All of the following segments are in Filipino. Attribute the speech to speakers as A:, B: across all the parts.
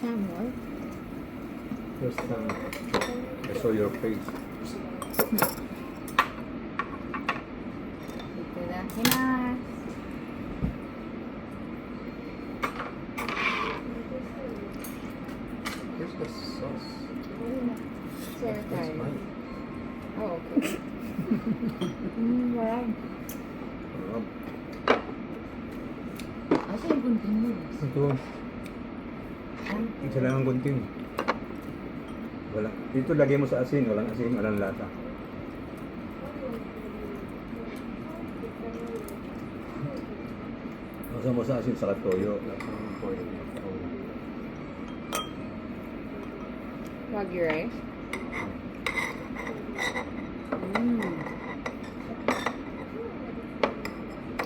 A: Samuel?
B: First time I saw your face.
A: Itadakimasu.
B: Here's the sauce.
A: Sir,
B: That's
A: tayo.
B: mine.
A: Oh, okay. Wow.
B: Sarap.
A: Asa yung gunting mo?
B: Ito. Isa lang ang gunting. Wala. Dito lagay mo sa asin. Walang asin, walang lata. Masa mo sa asin sa toyo.
A: Wagyu rice?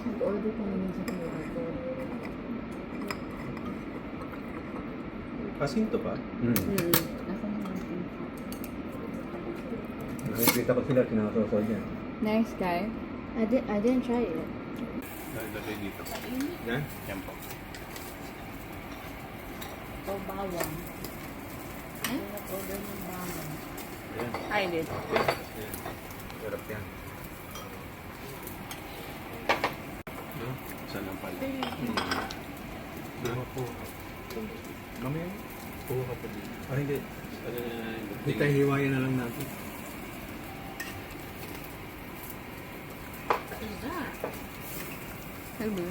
A: Nag-order ka naman sa QR code.
C: Asin to pa?
A: Ako naman.
B: Nakikita ko sila, sinasawsaw niya.
A: Nice guy. I didn't try it.
C: Lagay dito.
B: Yan?
C: Yan po.
A: O bawang. Nag-order ng bawang.
C: Ayan.
A: I did.
B: Yan. Sarap yan.
C: No? Saan ang pala?
B: Ano po? Mamaya?
C: Kuha ka pa dito.
B: Ah, hindi.
C: Ano
B: Kita hiwayan na lang natin.
A: What is that? Hello.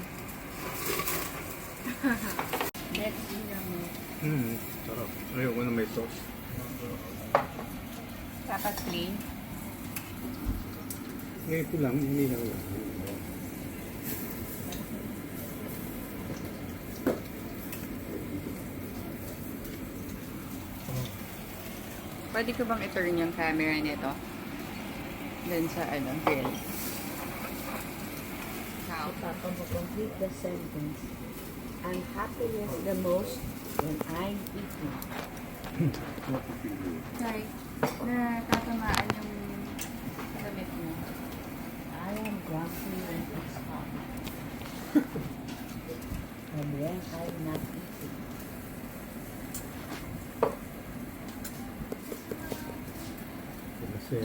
A: Let's see naman.
B: Sarap. Ayoko na may sauce.
A: Dapat plain.
B: Ngayon ko lang, hindi lang.
A: Pwede ko bang i-turn yung camera nito? Dun sa grill. How?
D: Papa mo complete the sentence. I'm happiest the most when I'm eating.
A: Sorry. Natatamaan yung damit mo.
D: I am grumpy when it's hot. And when I'm not eating.
B: Kasi,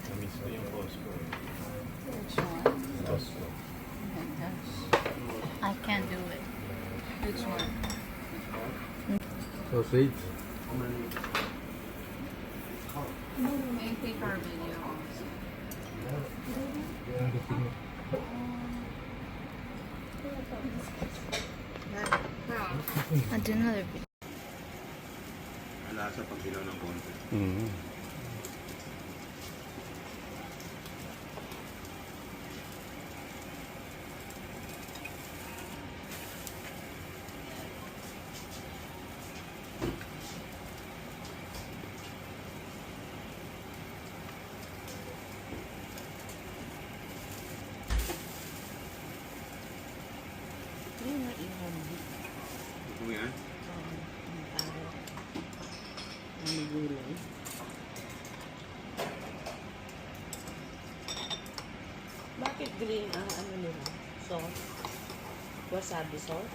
C: Namiss ko yung boss ko.
A: Which one?
C: Boss ko.
A: Oh my gosh. I can't do it. Which one?
B: sausage.
A: May take our video.
B: Ang guting mo.
A: I'll do another video.
C: Alasa pag dilaw ng konti.
D: Yun ang iwan mo.
C: Ito yan?
D: Ang taro. Ang gulay. Bakit green ang ano nila? Sauce? Wasabi sauce?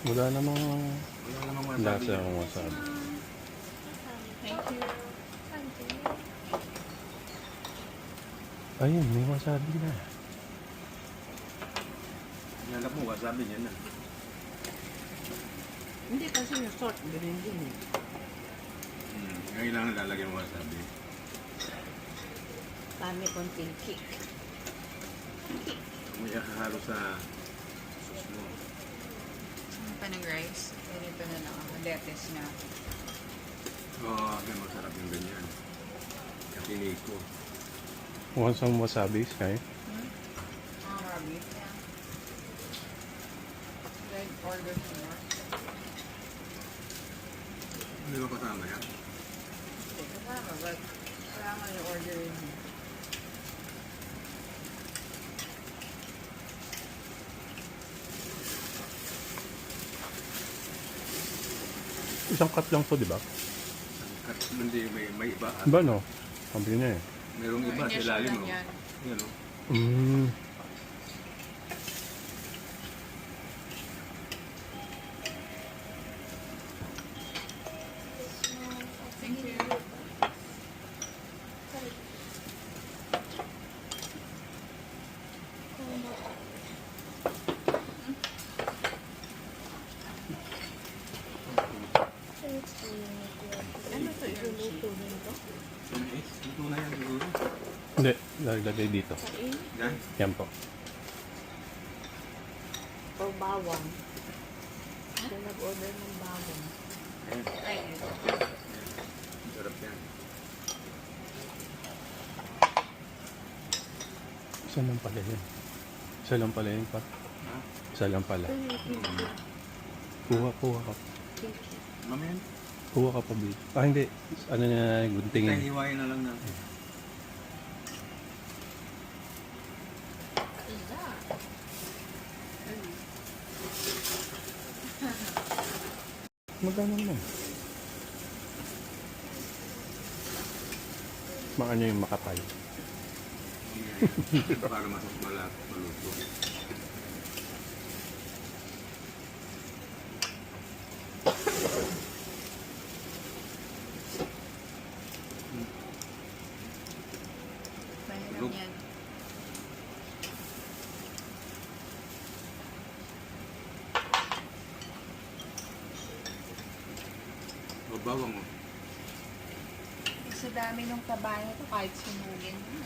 E: Wala namang
C: Wala namang wasabi.
E: lasa akong wasabi.
A: Thank you.
E: Ayun, may wasabi na.
C: Nalap mo, wasabi niya na.
D: Hindi kasi yung salt green din eh.
C: Ngayon lang lalagyan mo wasabi.
D: Kami konting kick.
C: May hahalo sa sauce mo.
A: Ano pa ng rice? Ganito na lang. Lettuce na.
C: Oo, may masarap yung ganyan. Kapinig ko.
E: Want some wasabi, Sky?
A: Marami. Like, order some more.
C: Hindi ba kasama yan?
A: Kasama, but kailangan yung order yun.
E: Isang cut lang to, di ba?
C: At hindi, may iba.
E: Ba, no? Sabi niya eh.
C: Merong iba sa
A: Initial
C: ilalim.
A: lang
C: Oh.
A: yan.
C: Yan o.
E: Mm.
A: Thank you. Ano to yung
D: Luto na ito.
C: Ito na yan siguro.
E: Hindi, lagay dito.
C: Yan.
E: Yan po.
D: O bawang. Siya nag-order ng bawang.
A: Ay,
C: Sarap yan.
E: Isa lang pala yun. Isa lang pala yun pa.
C: Ha?
E: Isa lang pala. Kuha ka.
C: Mamaya.
E: Kuha ka pa, babe. Ah, hindi. Ano na,
C: Tayo
E: guntingin.
C: hiwain na lang natin.
E: Magkano naman? Maano yung makapal.
C: Mamaya. Para maluto.
A: mahirap yan.
C: Babawang mo.
A: Sa dami ng taba nito, kahit sunugin mo,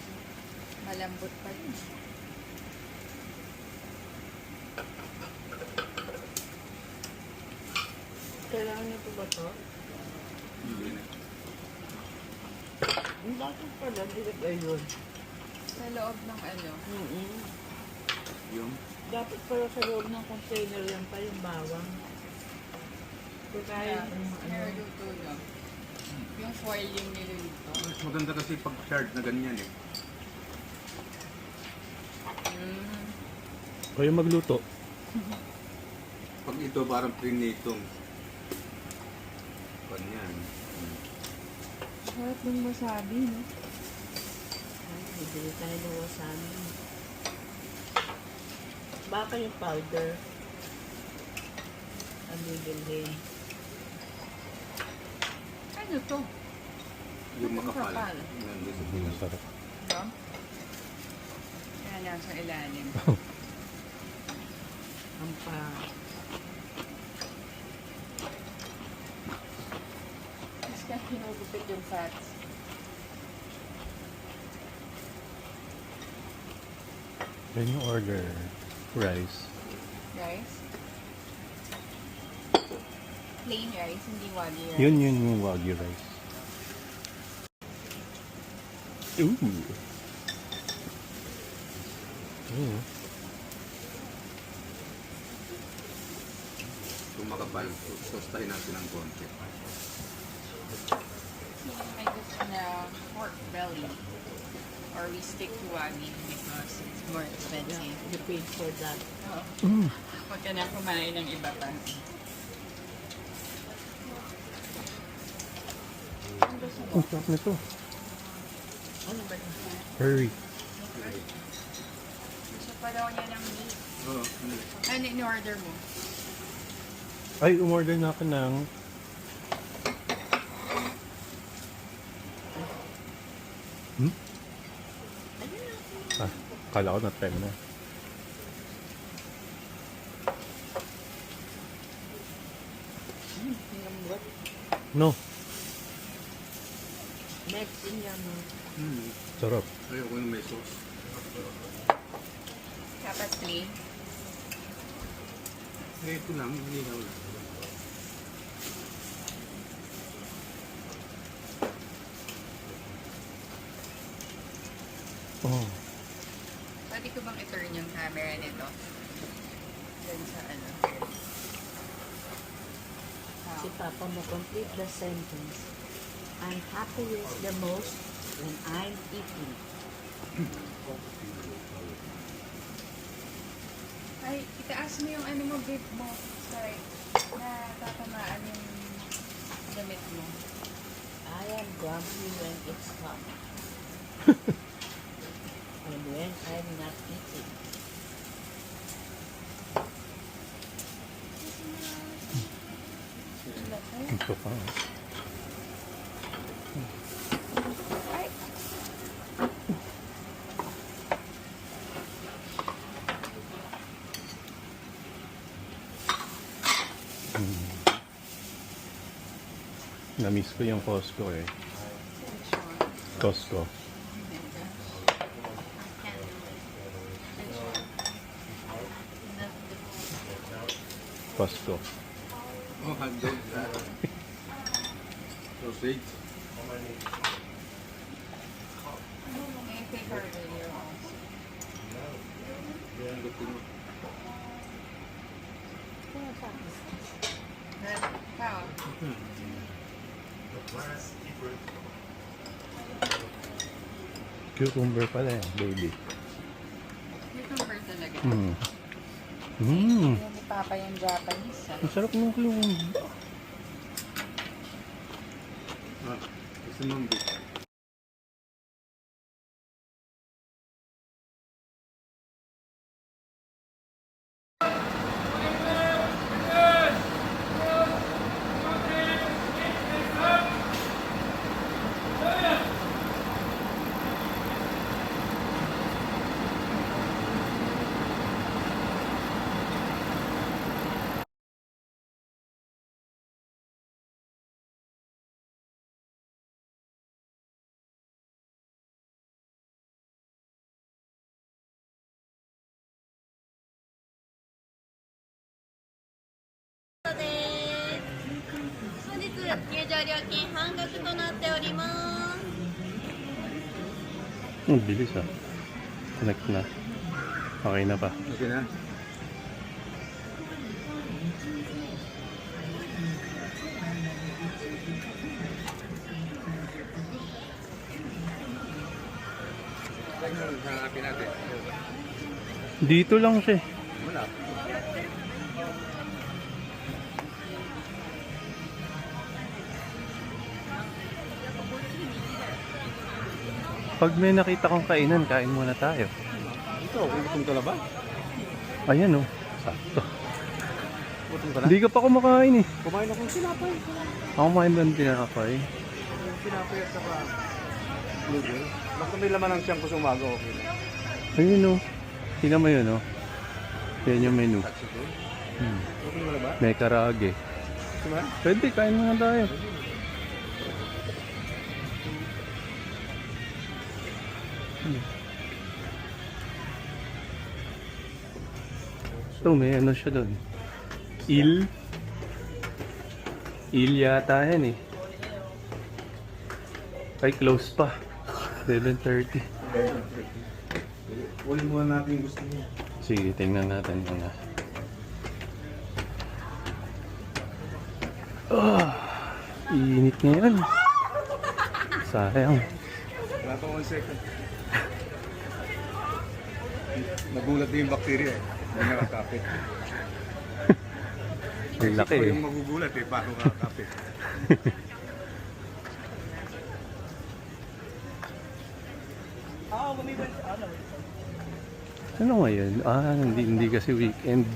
A: malambot pa rin.
D: Kailangan nito ba to?
C: Hindi na.
D: Ang bakit pala, direct ayun.
A: Sa loob ng ano,
C: Yung.
D: Dapat pala sa loob ng container yan pa yung bawang. Kaya
A: niluluto lang. Yung foil yung niluluto.
C: Mas maganda kasi pag shard na ganyan eh.
A: Mm.
E: Kayo magluto.
C: Pag ito parang prinitong. Ganyan.
A: Sarap ng wasabi, no?
D: Ay, bibili tayo ng wasabi. Baka yung powder. Ang bibili.
A: Ano to?
C: Yung makapal.
A: Makapal.
C: Nandun sa
E: Ang
C: pilas.
E: sarap.
A: Diba? Kaya nasa ilalim.
D: Ang pa...
A: Tapos kaya kinugupit yung fats.
E: Then you order rice.
A: Rice? Plain rice, hindi wagi rice.
E: Yun yung wagyu rice. Ooh. Ooh.
C: Kung makapal, tostahin natin ng konti.
A: Sino may gusto na pork belly? Or we stick to wagi because it's more expensive.
D: You paid for that.
A: Oo.
E: Mm.
A: Huwag ka na kumain ng iba pa.
E: Ang sarap nito.
D: Ano ba yun?
E: Curry.
A: Gusto pa daw niya ng meat.
C: Oo.
A: Ano in-order mo?
E: Ay, umorder na ako ng... Hmm? Ah, kala ko na-time na.
D: Lambot.
E: No,
D: Next in yan, no?
E: sarap.
C: Ayoko yung may sauce.
A: Dapat plain.
C: Eh, ito lang, hindi na wala.
E: Oh.
A: Pwede ko bang i-turn yung camera nito? Dun sa ano.
D: Si Papa mo complete the sentence. I'm happiest the most when I'm eating.
A: Ay, itaas mo yung ano mo, babe mo. Sorry. Na tatamaan yung damit mo?
D: I am grumpy when it's hot. And when I'm not eating.
E: Ito pa. Na-miss ko yung Costco eh.
A: Which one?
E: Costco. Costco.
C: Oh, hotdog. Sausage.
A: May paper earlier also.
C: Luto mo.
A: Ikaw?
E: Cucumber pala eh, baby.
A: Cucumber talaga.
E: Mm. Mm.
A: Yung ni Papa yung Japanese.
E: Ang sarap ng cucumber.
C: Ah, gusto mo ang beef.
E: Ang bilis ah. Connect na. Okay na pa.
C: Okay na. Hanapin natin.
E: Dito lang siya eh.
C: Wala.
E: Pag may nakita kong kainan, kain muna tayo.
C: Ito, gutom ka na ba?
E: Ayan oh. Sakto.
C: Gutom ka na?
E: Hindi ka pa kumakain eh.
C: Kumain akong sinapay.
E: Ako kumain ba ng tinakapay?
C: Sinapay at saka noodle. Basta may laman ng siyang kusong umaga, okay na.
E: Ayun oh. Tingnan mo yun oh. Yan yung menu.
C: Okay mo na ba?
E: May karage.
C: Gusto mo na?
E: Pwede, kain muna tayo. Ito, may ano siya doon. Il yata yan eh. Ay, close pa. 7:30.
C: Ulit muna natin yung gusto niya.
E: Sige, tingnan natin muna. Init ngayon. Sayang.
C: Wala pa 1 second. Nagulat din yung bacteria eh. Hindi nakakapit.
E: Ang laki
C: Ikaw
E: eh.
C: yung magugulat eh, paano kakapit.
E: Ano ngayon? Hindi kasi weekend.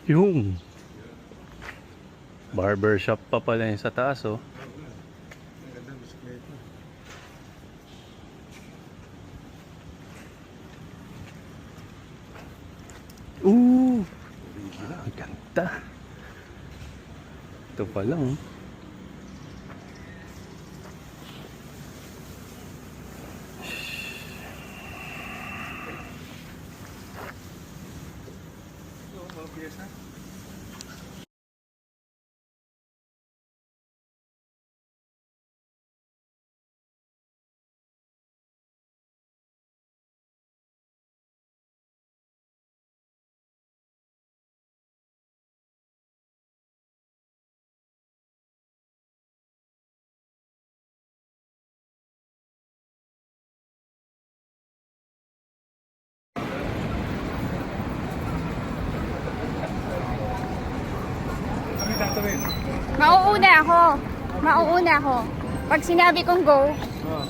E: Yung barbershop pa pala yung sa taas, oh.
C: Ang ganda, bisikleta.
E: Ang ganda. Ito pa lang, oh.
C: Yung mga piyesa. Kami tatawin.
F: Mauuna ako. Mauuna ako. Pag sinabi kong go,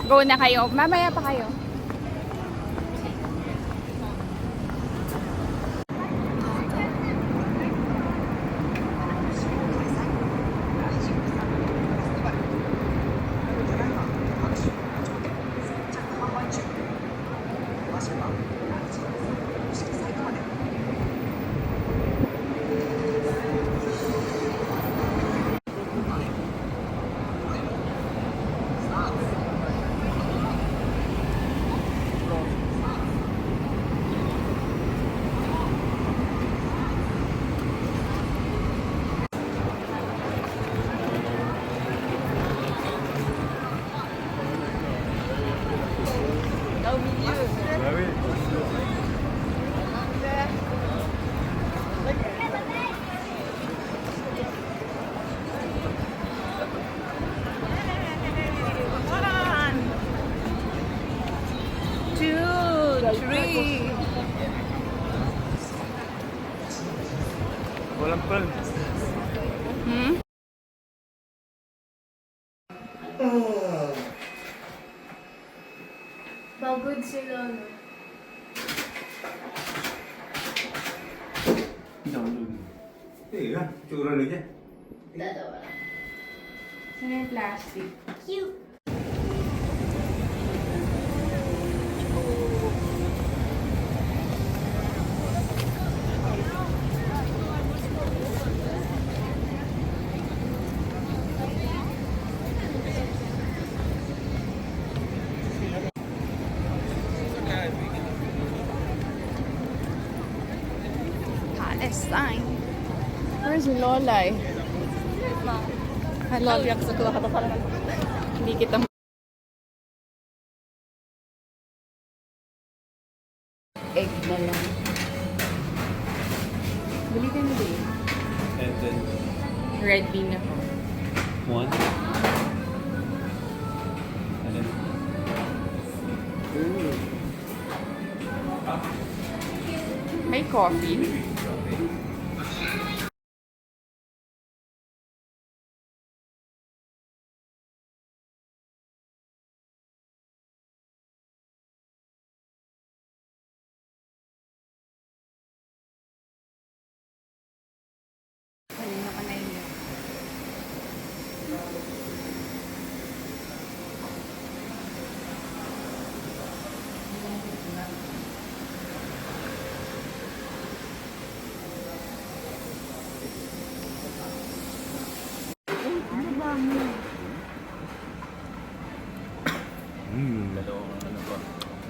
F: go na kayo. Mamaya pa kayo.
C: Walang pan.
F: Pagod sila, no?
B: Iya, tsura na dyan.
A: Saan yung plastic?
F: Palestine. Where's Lolay? Hello. Hindi kita egg na lang. Bili ka na din.
E: And then,
A: Red bean ako.
E: one. And then,
A: May coffee.
F: Kanina ka na yun.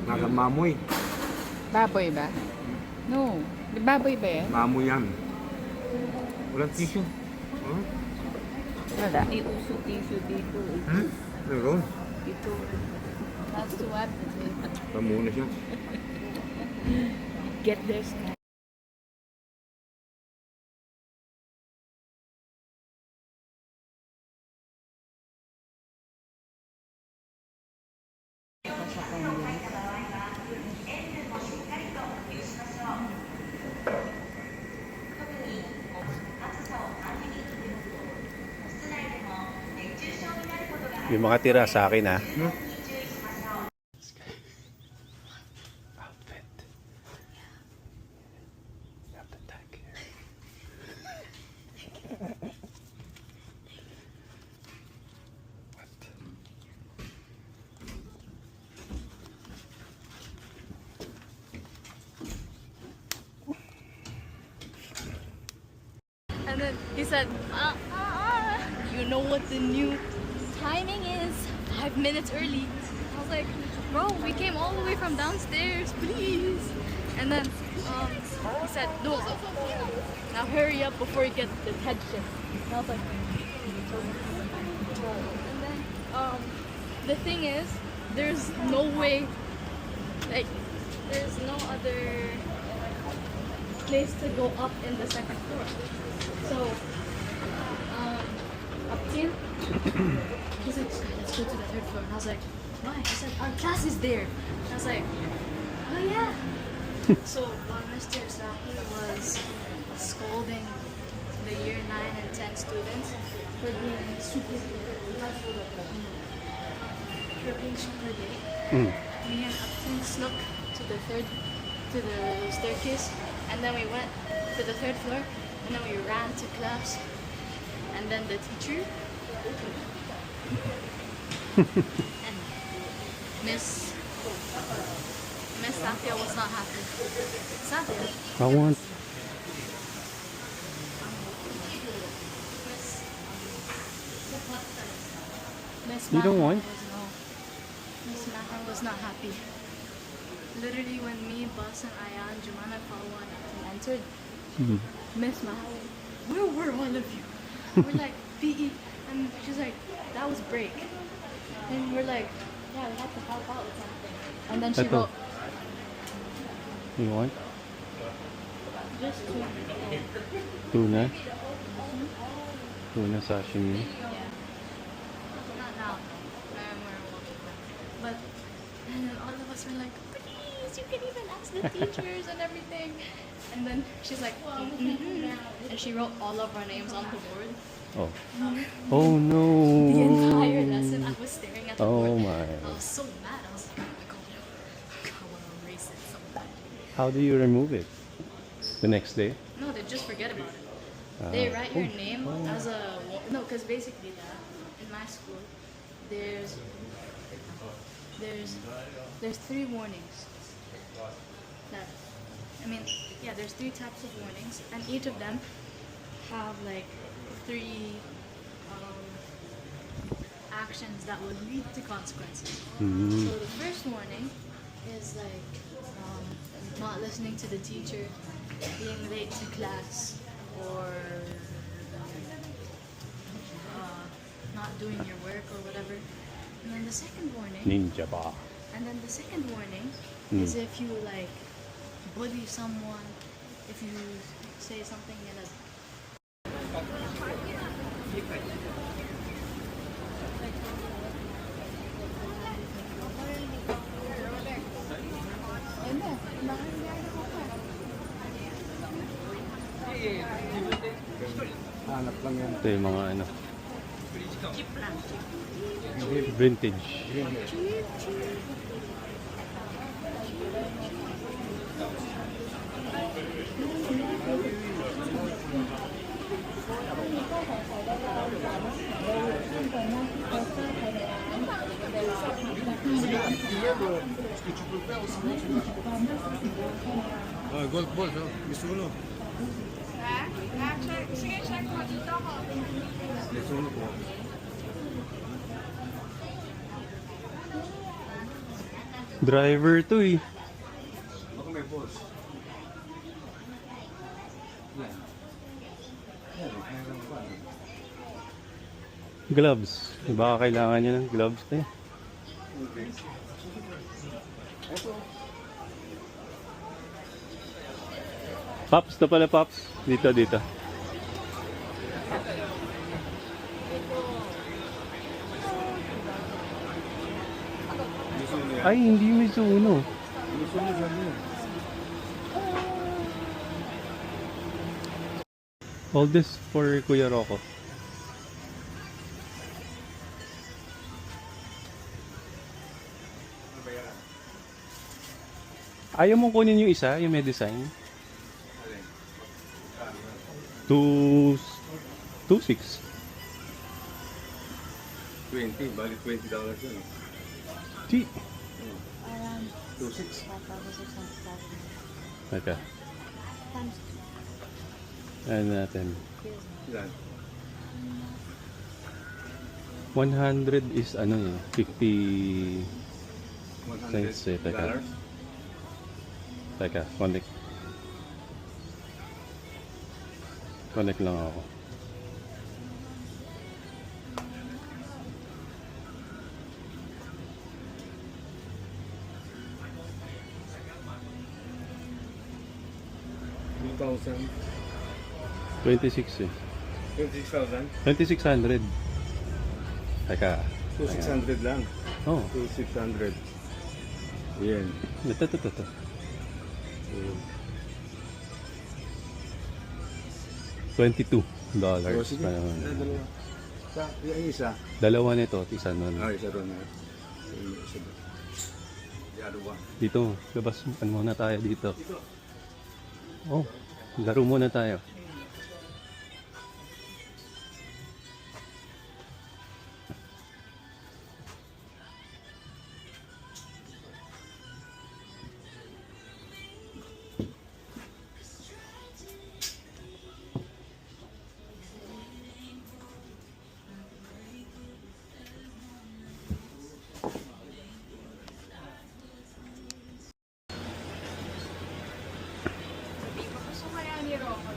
C: Nakamamoy.
A: Baboy ba? No. Baboy ba yan?
C: Mamoy yan. Walang tissue. Huh?
A: Wala.
D: May uso-tissue dito.
C: Hmm? Meron.
D: Dito. That's what.
C: Pamuna siya.
D: Get this now.
E: yung mga tira sa akin, ha? Outfit. You have the tag here.
F: then he said, you know what the new timing is? 5 minutes early. I was like, bro, we came all the way from downstairs, please. And then he said, no, now hurry up before you get detention. And I was like, and then the thing is, there's no way, like, there's no other place to go up in the second floor. So, up here, he's like, let's go to the third floor. And I was like, why? He said, our class is there. And I was like, oh yeah. So while Mr. Saki was scolding the year 9 and 10 students for being super late, me and Upton snuck to the staircase, and then we went to the third floor, and then we ran to class, and then the teacher and Miss Satya was not happy. Satya,
E: I want.
F: Miss
E: You don't want?
F: Miss Mahan was not happy. Literally, when me, Bus, and Ayan, Jumana, Pawan, and entered, Miss Mahan, where were all of you? We're like, PE. And she's like, that was break. And we're like, yeah, we have to help out with something. And then she
E: Ito.
F: wrote,
E: You want?
F: just two.
E: Tuna? Tuna sashimi.
F: Yeah. Not now. We're walking back. But, and then all of us were like, please, you can even ask the teachers and everything. And then she's like, and she wrote all of our names on the board.
E: Oh. Oh no.
F: The entire lesson, I was staring at the
E: Oh
F: board.
E: my.
F: I was so mad. I was like, oh my god, I want to erase it so bad.
E: How do you remove it? The next day?
F: No, they just forget about it. They write your name as a no, because basically in my school, there's 3 warnings. That, I mean, yeah, there's 3 types of warnings, and each of them have like 3 actions that will lead to consequences. So the first warning is like not listening to the teacher, being late to class, or not doing your work or whatever. And then the second warning,
E: Ninja ba?
F: is if you like bully someone, if you say something in a
C: Hanap lang yan.
E: Ito yung mga ano. Vintage.
C: Golf ball, no? Gusto ko no? Gusto ko po.
E: Driver to eh.
B: Baka may boss. Yan. Yan, meron pa.
E: Gloves. Baka kailangan nyo ng gloves eh. Pops, na pala Pops. Dito, dito. Ay, hindi Mizuno. All this for Kuya Rocco. Ayaw mong kunin yung isa, yung may design? 2.6.
B: 20, bali $20 yun.
E: Gee.
B: 2.6.
E: Okay. Ano natin?
B: Yan.
E: 100 is ano eh, 50 cents eh. Teka,
B: $100.
E: teka, connect. Connect lang ako.
B: $2,000.
E: 26 eh.
B: 26,000.
E: 2,600. Teka.
B: 2,600 lang.
E: Oh,
B: 2,600. Yan.
E: ito. $22
B: Oh, sige.
E: pa naman.
B: Dalawa. Yung isa.
E: Dalawa nito, isa nun.
B: Isa ron na. Yung isa doon. Dalawa.
E: Dito, labas ano muna tayo dito. Oh, laro muna tayo.
A: Gusto kaya ni Rocco.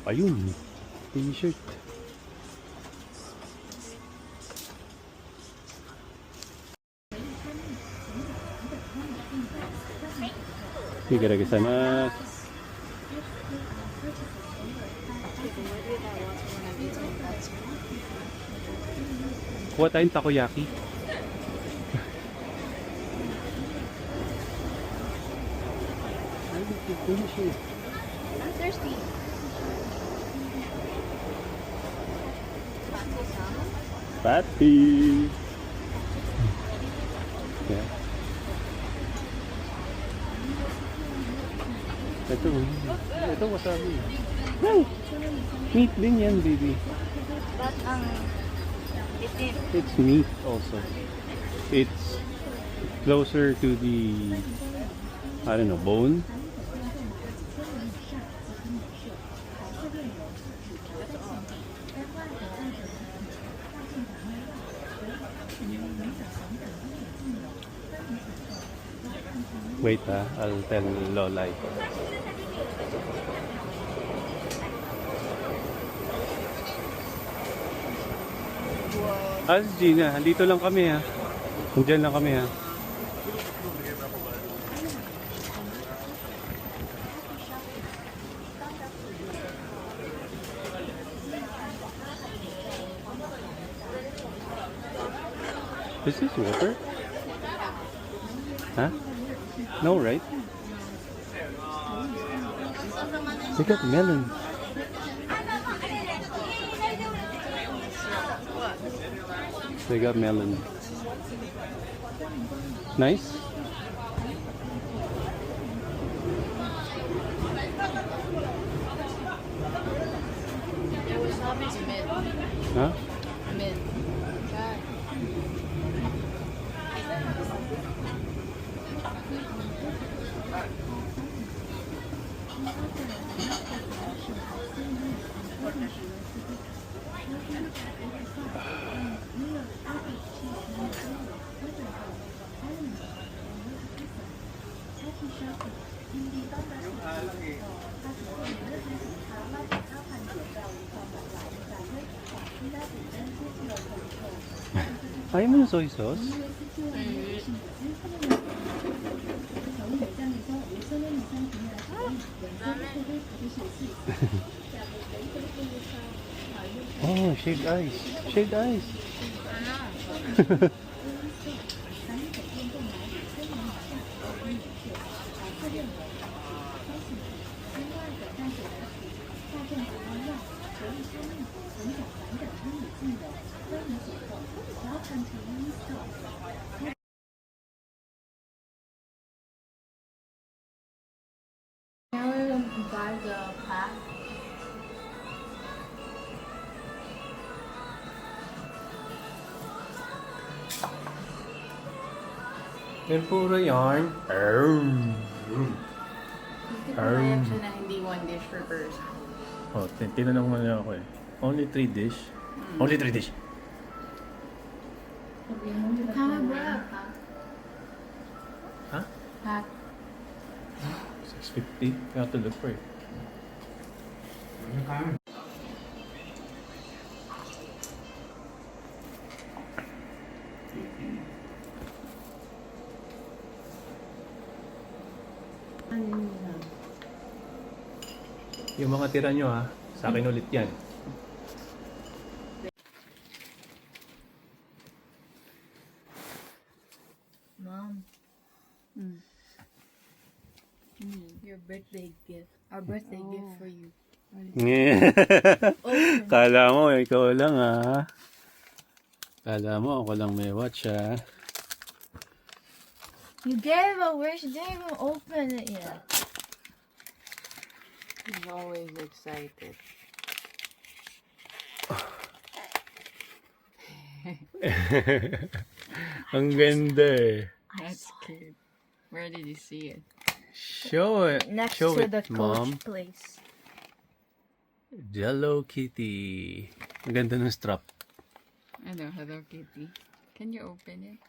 E: Ayun, t-shirt. Higaragazaimasu. Kuha tayong takoyaki.
F: I'm thirsty.
E: Patty. Yeah. Ito wasabi. Wow! Meat din yan, baby.
F: But it
E: It's meat also. It's closer to the, I don't know, bone. Wait I'll tell Lolay. Si Gina, dito lang kami ha. Nandiyan lang kami ha. Is this water? Huh? No, right? They got melon. They got melon. Nice?
A: It was always mid.
E: Huh?
A: Mid.
E: Ayaw mo ng soy sauce? Oh, shaved ice. Shaved ice.
F: Can we buy the pack?
E: Tempura yarn.
A: Hindi pumayag siya na hindi one dish per person.
E: Oh, tinanong mo na ako eh. Only 3 dish? Only 3 dish?
A: How about
E: Huh?
A: Pat?
E: 650? You have to look for it. Yung mga tira nyo ha, sa akin ulit yan.
F: Mom. Your birthday gift. Our birthday gift for you.
E: Kala mo, ikaw lang ha. Kala mo, ako lang may watch ha.
F: You gave a wish. You didn't even open it yet.
A: He's always excited.
E: Ang ganda eh.
A: That's cute. Where did you see it?
E: Show it.
F: Next
E: Show
F: to
E: it,
F: the coach
E: Mom.
F: place.
E: Hello Kitty. Ang ganda ng strap.
A: I know, Hello Kitty. Can you open it?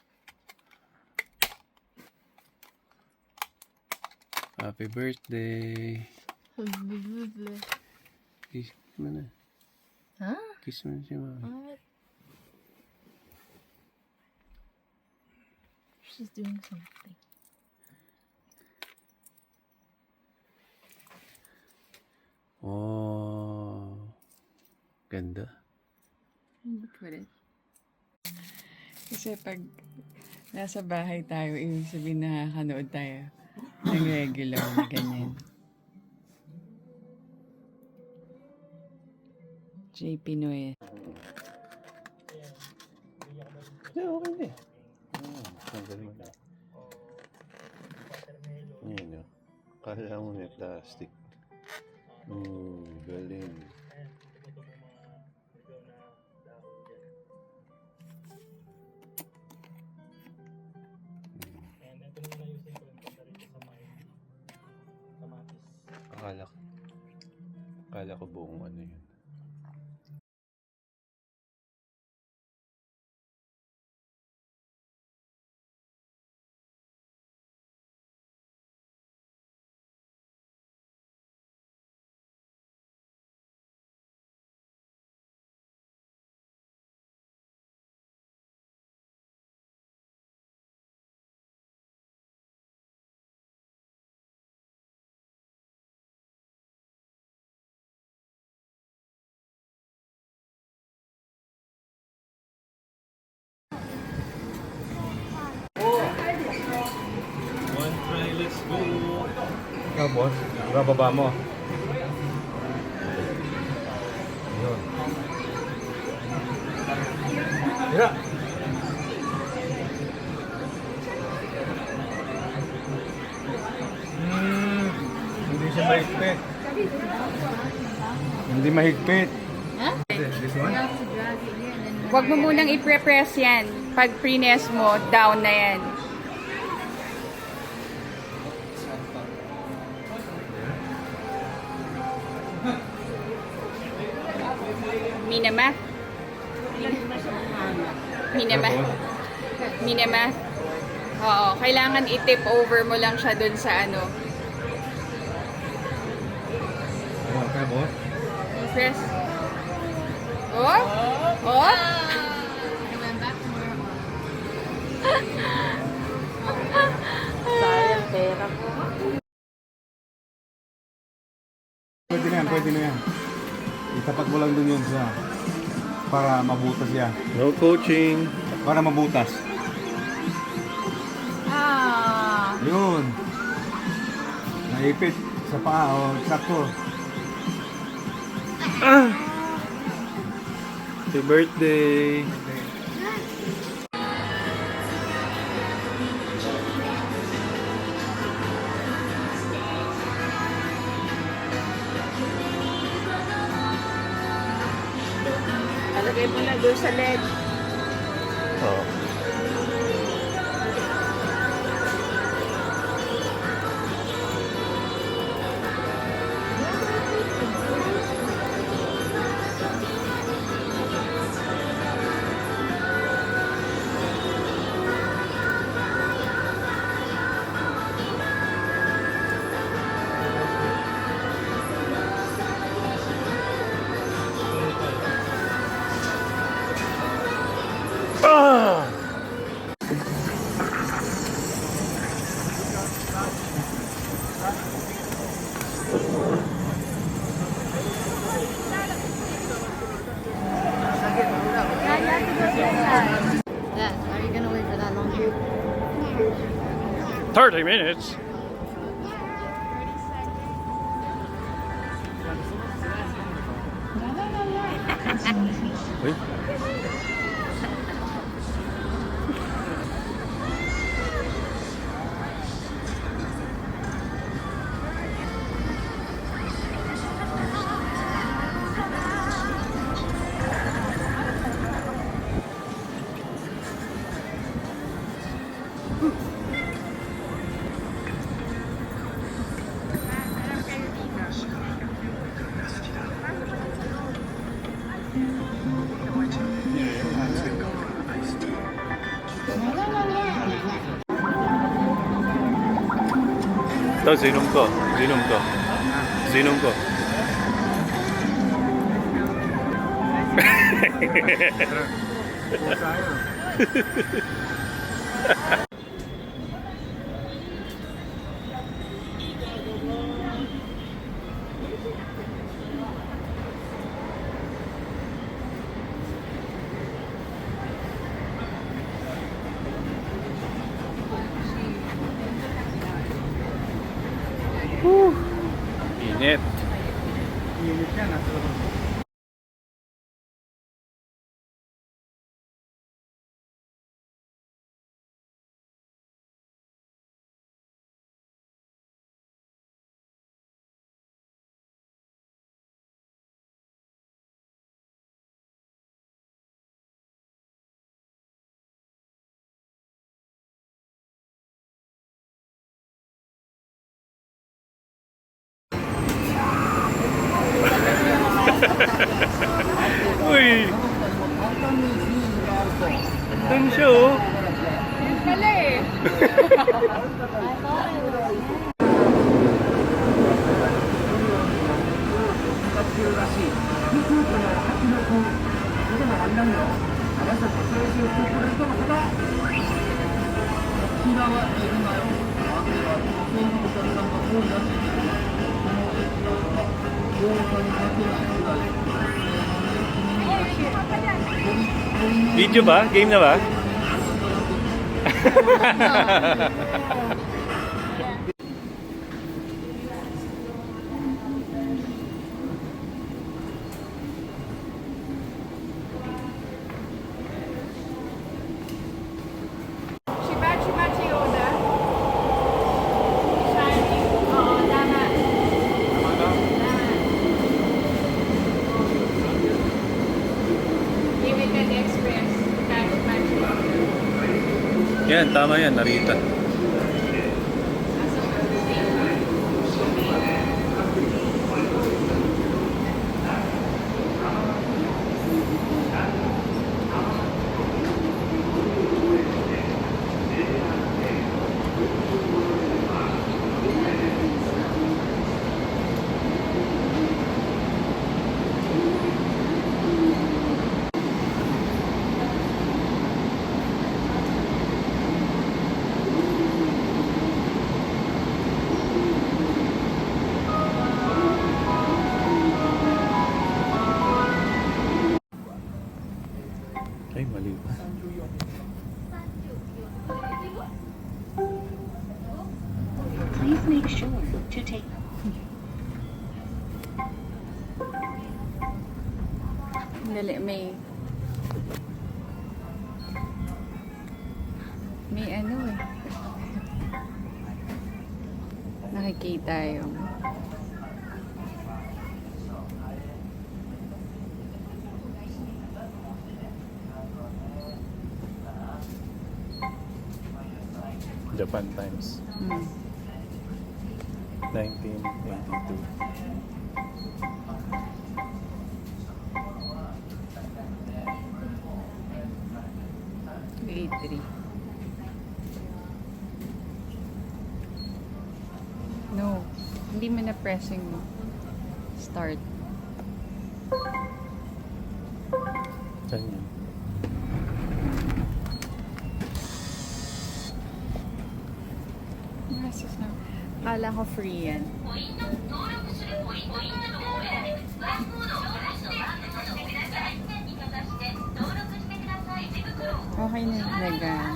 E: Happy birthday. Kiss mo na.
F: Huh?
E: Kiss mo na si Mama.
F: What? She's doing something.
E: Oh. Ganda.
A: Put it. Kasi pag nasa bahay tayo, ibig sabihin nakakanood tayo ng regular na ganyan. J. Pinoy.
E: Yeah, okay na eh. Tanggal mo na. Yan o. Kala mo may plastic. Galing. Akala ko buong ano yun. One try, let's go!
B: Ikaw, boss. Bababa mo. Yun. Tira! Hindi siya mahigpit. Hindi mahigpit. This one?
A: Huwag mo munang i-press yan. Pag pre-nest mo, down na yan. Minama? Minama? Minama? Oo, kailangan i-tip over mo lang siya dun sa ano.
B: Oh, kaya, boss.
A: Press. Oh? Oh?
D: Sayang pera ko.
B: Pwede na yan, pwede na yan. Itapat mo lang dun yun siya. Para mabutas siya.
E: No coaching.
B: Para mabutas.
A: Ah.
B: Yun. Naipit sa paa. O, sakto.
E: Happy birthday!
D: Talagay mo na doon sa LED.
E: Oh. 30 minutes. Uy. Tapos inom ko. Inom ko. Inom ko. Init.
C: Init yan, nasa labas.
E: Uy! Doon siya oh.
A: Pala eh.
E: Video ba? Game na ba?
A: Shibachi Machi Oda. Shiny. Oo, tama. Limited Express. Shibachi Machi Oda.
E: Yan, tama yan. Narita. Ay, mali ba?
G: Please make sure to take
A: Dali, may ano eh. Nakikita yung
E: Japan Times. 1982.
A: A3. No, hindi mo na-press yung start.
E: Saan yun?
A: Masis na. Kala ko free yan. Okay na yung lagan.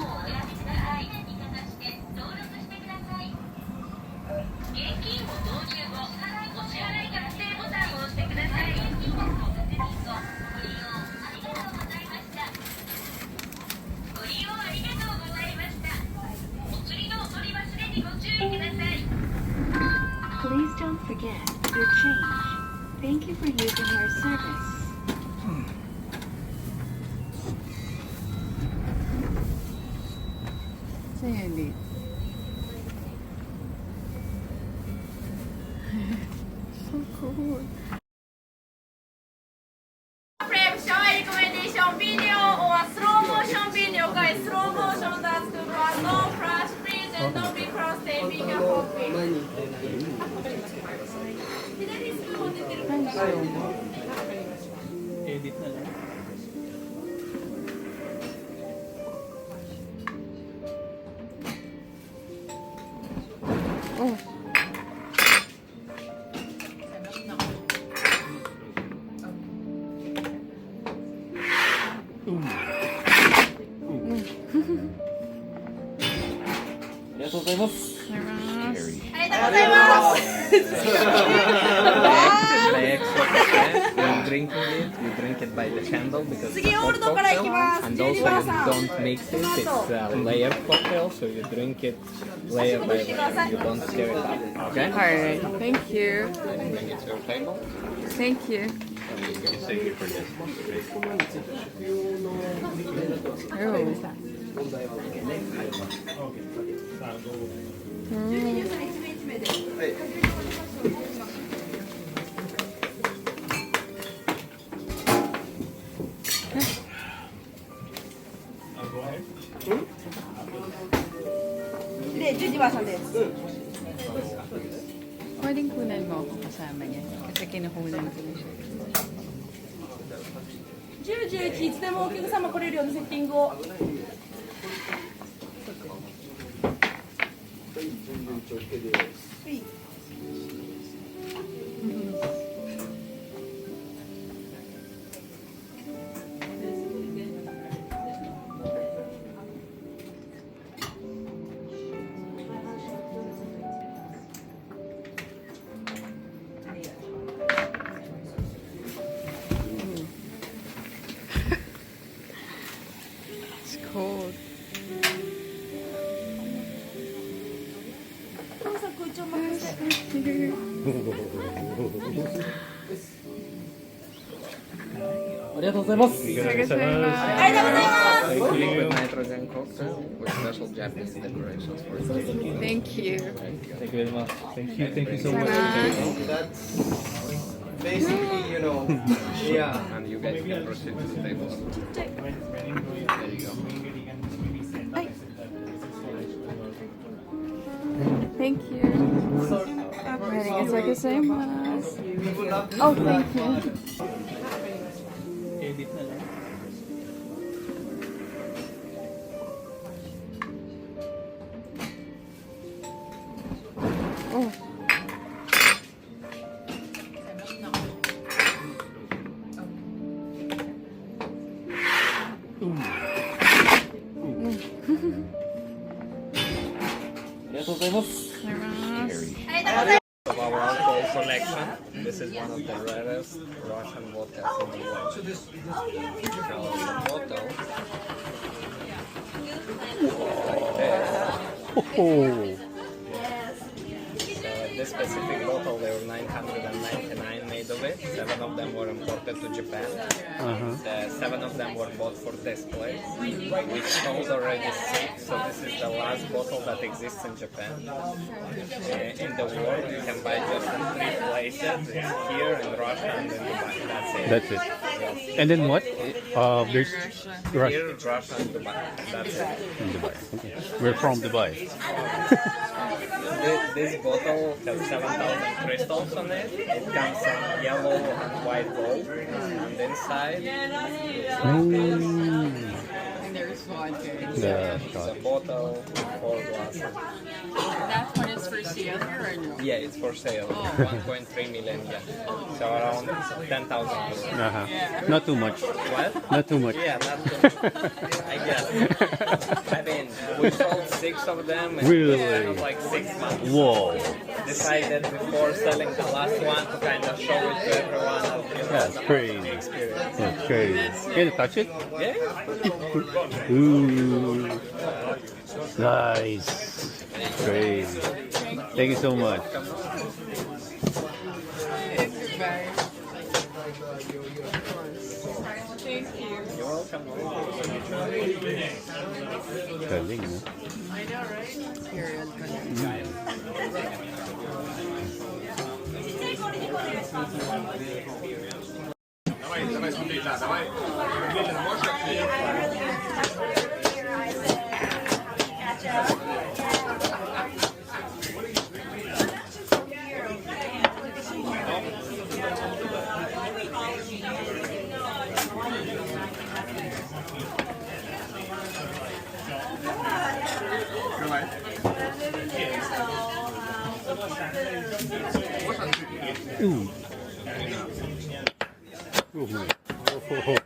G: you for using our service.
A: Sandy. So cool.
H: Shower recommendation video or slow motion video, guys. Slow motion that's good one. No flash, please, and don't be cross taping and copy.
E: Edit na lang.
I: When drinking it, you drink it by the candle because it's a hot cocktail. And also you don't mix it, it's a layered cocktail, so you drink it layer by layer. You don't stir it up, okay?
A: Alright, thank you.
I: Bring it to your table.
A: Thank you.
E: Save you for this.
A: Pwedeng kunan mo ako kasama niya. Kasi kinukunan ko na siya.
H: 10、11いつでもお客様来れるようなセッティングを。
A: It's cold.
I: Liquid nitrogen cocktail with special Japanese decorations for you.
A: Thank you.
E: Thank you very much. Thank you so much.
I: That's basically, yeah. And you guys can proceed to the table. There you go.
A: Thank you. Oh, thank you.
E: Edit na lang.
A: Oh.
I: Of our alcohol selection, this is one of the rarest Russian vodkas in the world. So the bottle, like this.
E: Oh.
I: So this specific bottle, there were 999 made of it. 7 of them were imported to Japan. The 7 of them were bought for display. We sold already 6, so this is the last bottle that exists in Japan. In the world, you can buy just in 3 places. It's here in Russia and in Dubai. That's it.
E: That's it.
I: Yes.
E: And then what? There's Russia.
I: Here, Russia and Dubai. That's it.
E: In Dubai. Okay. We're from Dubai.
I: This bottle has 7,000 crystals on it. It comes in yellow and white gold. And inside,
A: And there's vodka.
I: it's a bottle with 4 glasses.
A: That one is for sale here or no?
I: Yeah, it's for sale. 1.3 million yen. So around 10,000 euros.
E: Not too much.
I: What?
E: Not too much.
I: Yeah, not too much. I guess. I mean, we sold 6 of them in
E: Really?
I: a span of like 6 months.
E: Whoa.
I: Decided before selling the last one to kind of show it to everyone.
E: That's crazy.
I: Experience.
E: That's crazy. Can you touch it?
I: Yeah.
E: Ooh. Nice. Crazy. Thank you so much.
A: It's very
I: You're welcome.
E: Galing, no?
A: Cereal ko na.
E: Ooh. Oh, my. Oh.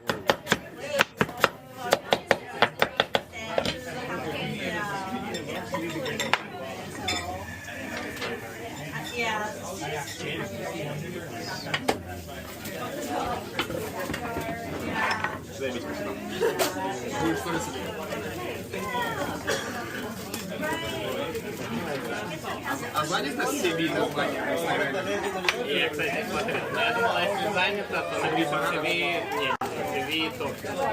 I: А занято CV look like? Я, кстати, смотрел. Но я думал, если занято, то напишем CV, нет, CV то.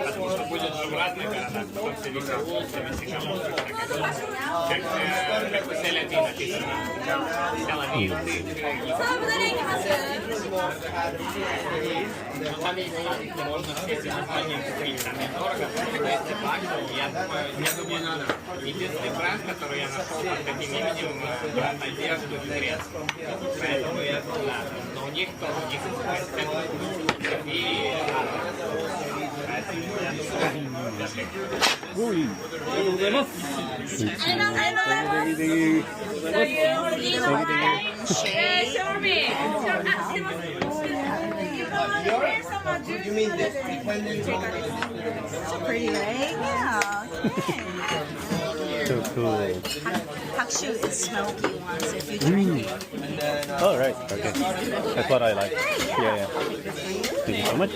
I: Потому что будет же в разных городах. Потом CV Сеул, CV Сингапур. Как у Селяти написано. Тель-Авив, ну, там есть ссылки, можно все эти названия купить. Там недорого, просто 200 баксов. Я думаю, не надо. Единственный бренд, который я нашел под таким именем, бренд одежды, средств. Поэтому я знаю. Но у них тоже, у них и
E: Uy.
I: You mean this?
D: Pretty, right? Yeah.
E: So cool.
D: Hakshu is smoky ones if you drink it.
E: Oh, right. Okay. That's what I like. Yeah. Thank you so much.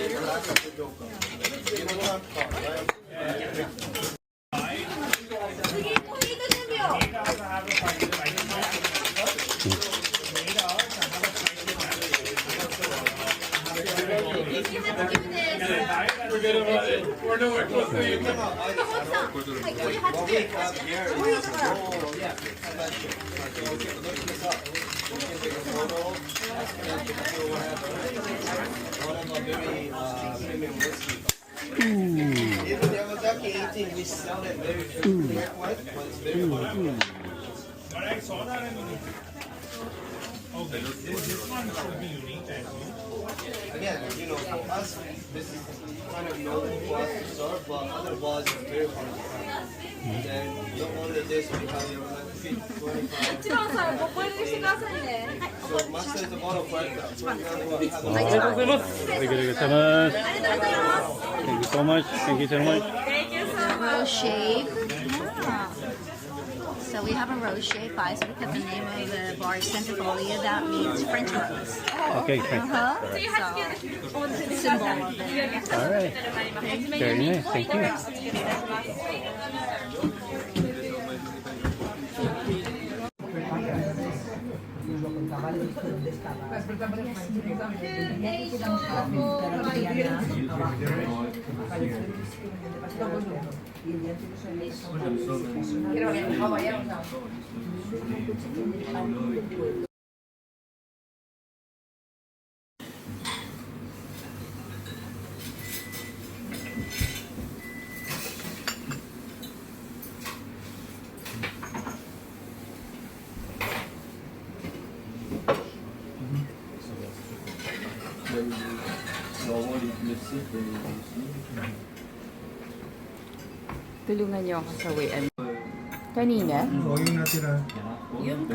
J: Again, you know, for us, this is kind of novel for us to serve, but other bars is very hard to find. And not only this, we have your like 25. So master is the bottle for
E: Thank you so much. Thank you so much.
D: Rose shave. Yeah. So we have a rose shave pie. So because the name of the bar is Centifolia, that means French rose.
E: Okay, thank you.
D: So symbol of it.
E: All right. Very nice. Thank you.
A: Tulungan niyo ako sa way-an. Kanina?
B: Oo, yung natira.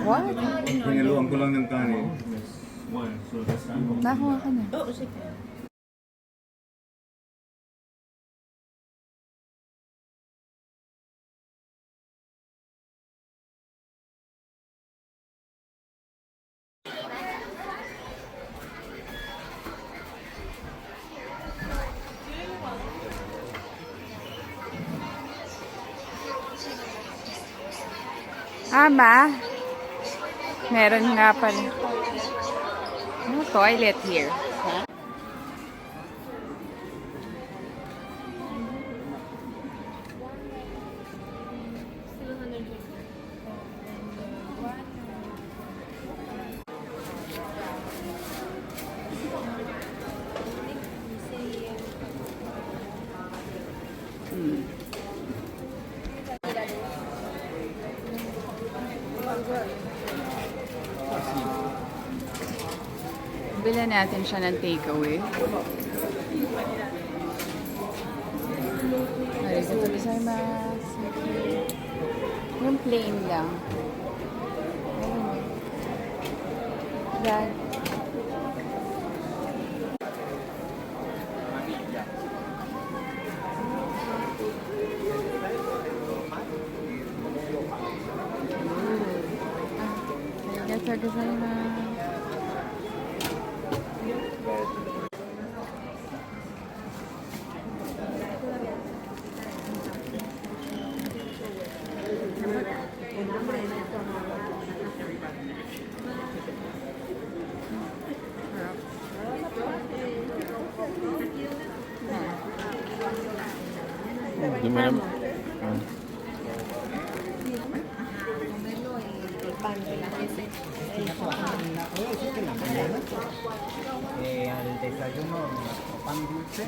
A: What?
B: Pinaluan ko lang ng kanin.
A: Nakuha ka na. Ama, meron nga pala. No toilet here. Bilan natin siya ng takeaway. Arigatou gozaimasu. Yung plain lang. Ayun. Yan. Arigatou gozaimasu.
E: Di mo naman.
C: Al desayuno, pan dulce.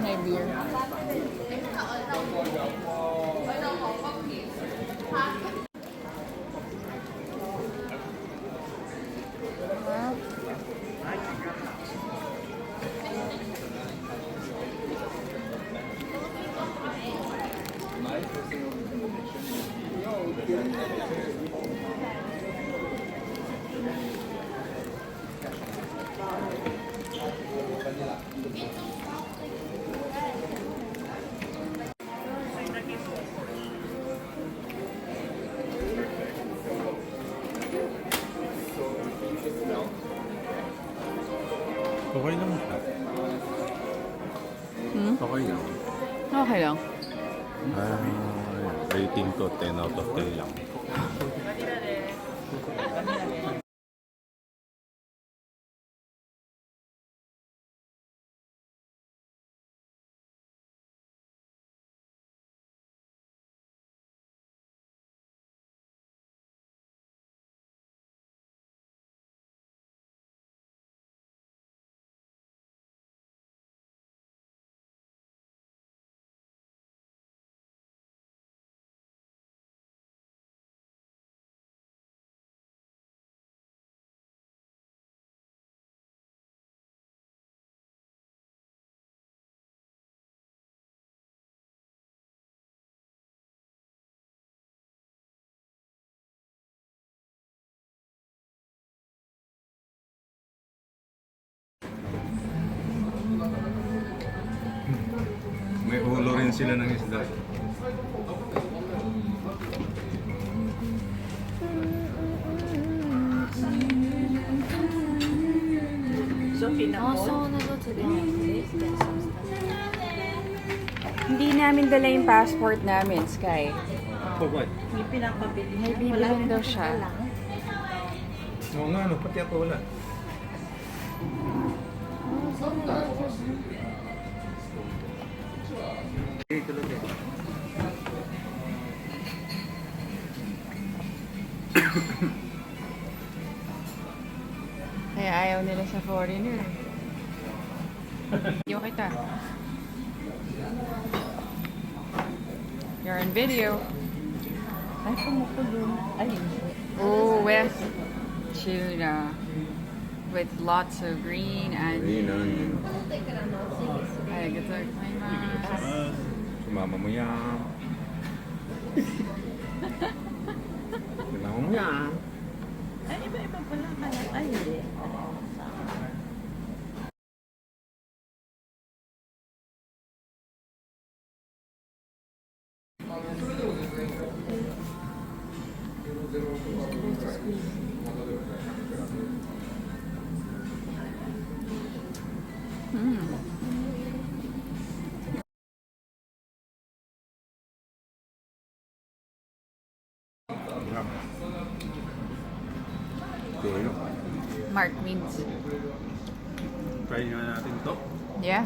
A: May beer.
E: Okay lang siya. Okay lang.
A: Okay lang.
E: Rating ko 10 out of 10 lang.
B: May ulo rin sila ng isda.
A: Hindi namin dala yung passport namin, Sky.
B: For what?
A: May bibilin daw siya.
B: Oo nga, no, pati ako wala.
A: Kaya ayaw nila sa foreigner. Video kita. You're in video.
D: Ay, kumukulong. Ay,
A: Oh, with tuna. With lots of green onion. Arigatou gozaimasu.
B: Sumama mo yan. Sumama mo yan.
D: ay, iba-iba pala pala. Ay, hindi.
A: Mark means.
E: Try nga natin to.
A: Yeah?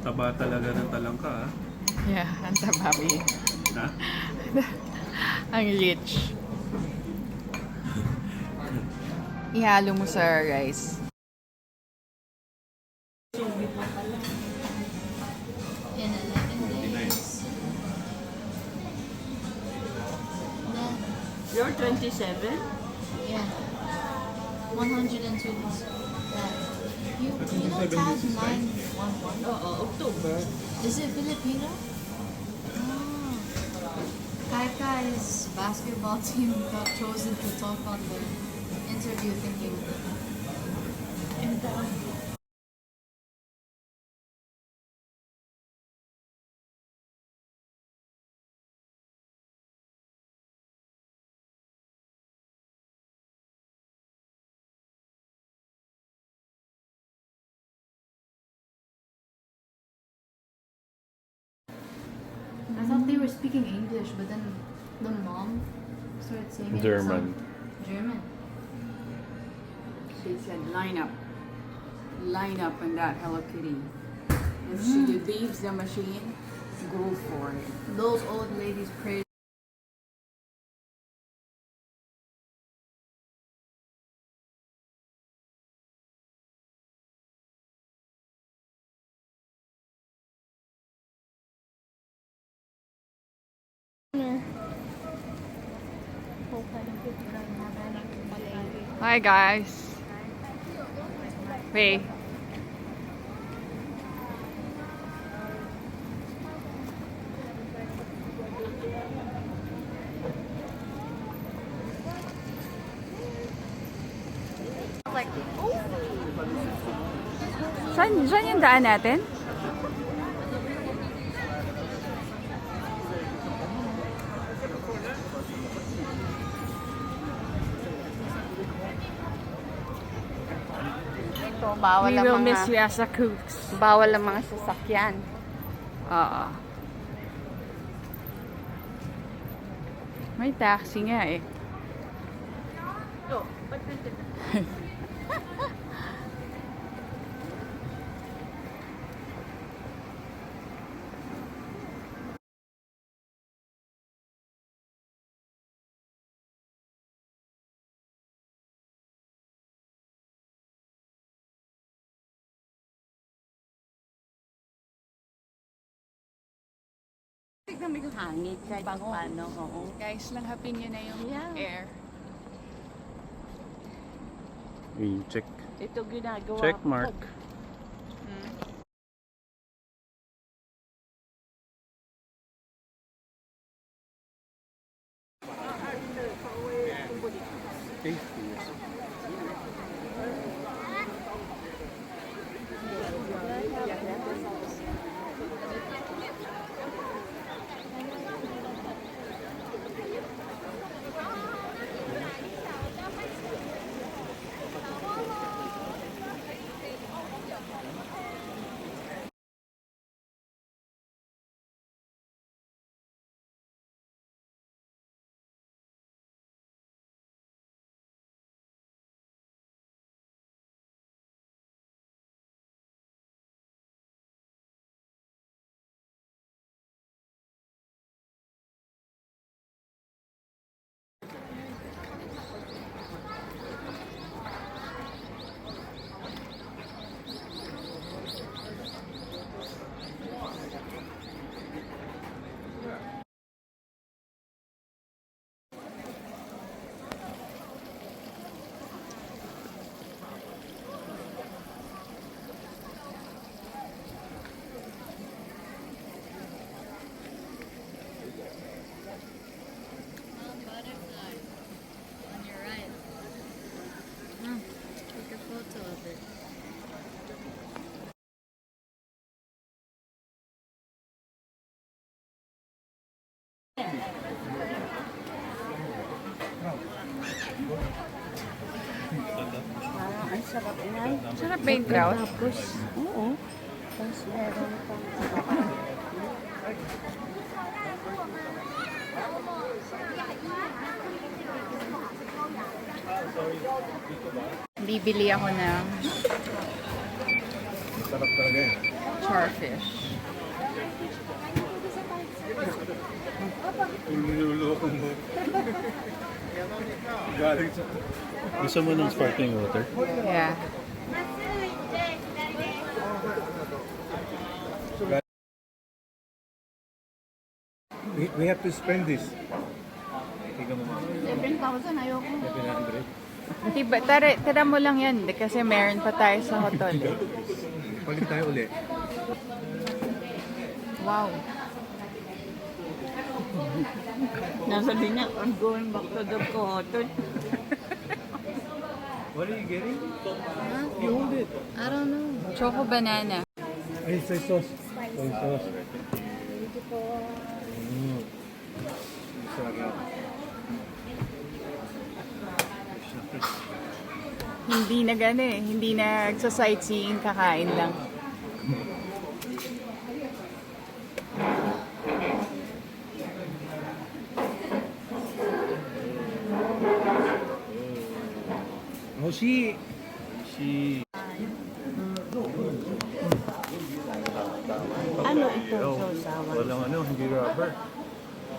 E: Taba talaga ng talangka, ha?
A: Yeah, ang tababi.
E: Ha?
A: Ang rich. Ihalo mo sa rice. You're 27?
F: Yeah. 102 days. You know Tag 911?
A: October.
F: Is it Filipino? Oh. Kaikai's basketball team got chosen to talk on the interview thinking. I thought they were speaking English, but then the mom started saying it in
E: German.
F: German.
A: She said line up. Line up on that Hello Kitty. If she leaves the machine, go for it.
F: Those old ladies prayed.
A: Hi guys. Wait. Saan yung daan natin?
K: Bawal
A: We
K: ang
A: will
K: mga,
A: miss you as a cooks.
K: bawal ang mga sasakyan.
A: Oo. May taxi nga eh.
K: Hangit kahit paano. Oo.
A: Guys, langhapin nyo na yung air.
E: Check.
K: Ito ginagawa
E: Check
K: ko.
E: mark.
F: Butterfly on your right. Take a photo of it.
K: Ang sarap na.
A: Sarap ba yung crowd?
K: Tapos, oo. Tapos meron pang
A: Bibili ako ng
B: Sarap talaga eh.
A: charfish.
B: Niluloko mo. Galing sa...
E: Gusto mo ng sparkling water?
A: Yeah.
B: We have to spend this. Tingnan mo mama.
D: 7,000 ayoko.
C: 700.
A: Diba, tara mo lang yan kasi meron pa tayo sa hotel.
C: Palit tayo uli.
A: Wow.
K: Nasabi niya, I'm going back to the hotel.
C: What are you getting? You hold it.
A: I don't know. Choco banana.
C: Ay, soy sauce. Soy sauce. Sarap.
A: Hindi na hindi nagsa-sightseeing, kakain lang.
C: Oh, she.
K: Ano ito, sausawan?
C: Walang ano, hindi rubber.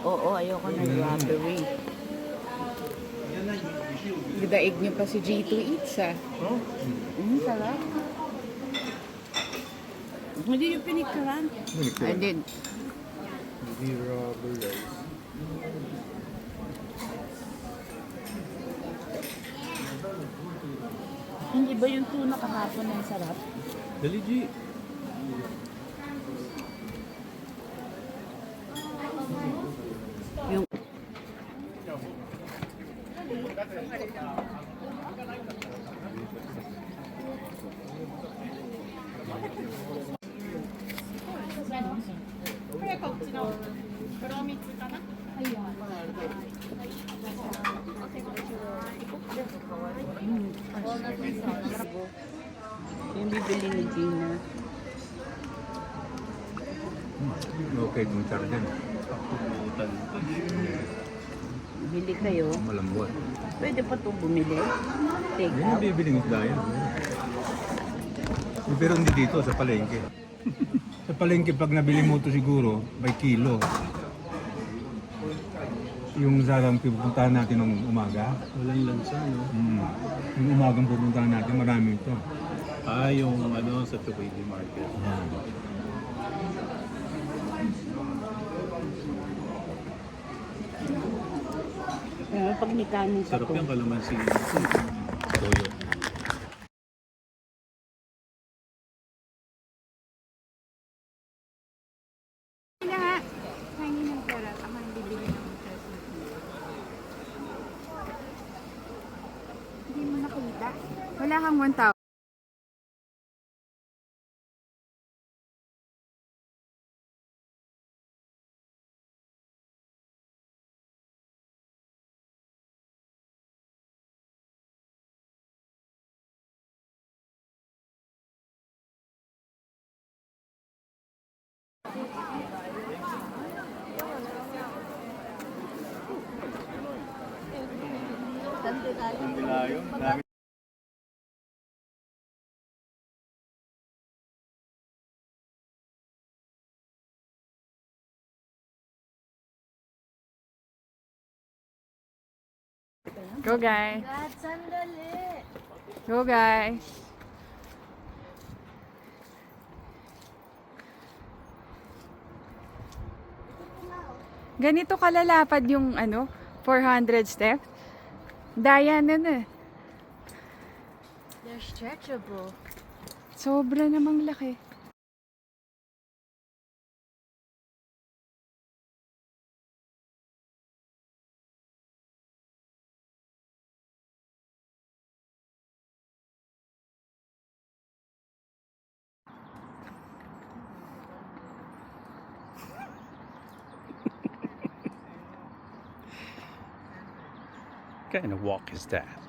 K: Oo, ayoko ng rubbery.
A: Daig niyo pa si G2 Eats
C: Oh?
K: Sarap. Hindi yung pinikaran.
A: I did.
C: Hindi rubber rice.
K: Hindi ba yung tuna kahapon ang sarap?
C: Dali, G.
K: Yung yung bibili ni Gina.
C: Okay, kung charden.
K: Bili kayo.
C: Malambot.
K: Pwede pa ito bumili. Take
C: Yan yung
K: out.
C: bibiling isda yan. Pero hindi dito, sa palengke. Sa palengke, pag nabili mo ito siguro, by kilo. Yung zarang pupuntahan natin ng umaga.
E: Walang lansa, no?
C: Yung umagang pupuntahan natin, marami ito.
E: Ah, yung ano sa Tukwili Market.
K: Pag may kanin sa
E: Sarap yung kalamansi. Toyo.
A: Hindi nga. Hingi ng pera. Ako hindi bibili ng hotel. Hindi mo nakita. Wala kang 1,000. Go guys. Go guys. Ganito kalalapad yung 400 steps. Daya na na.
F: They're stretchable.
A: Sobra namang laki.
E: What kind of walk is that?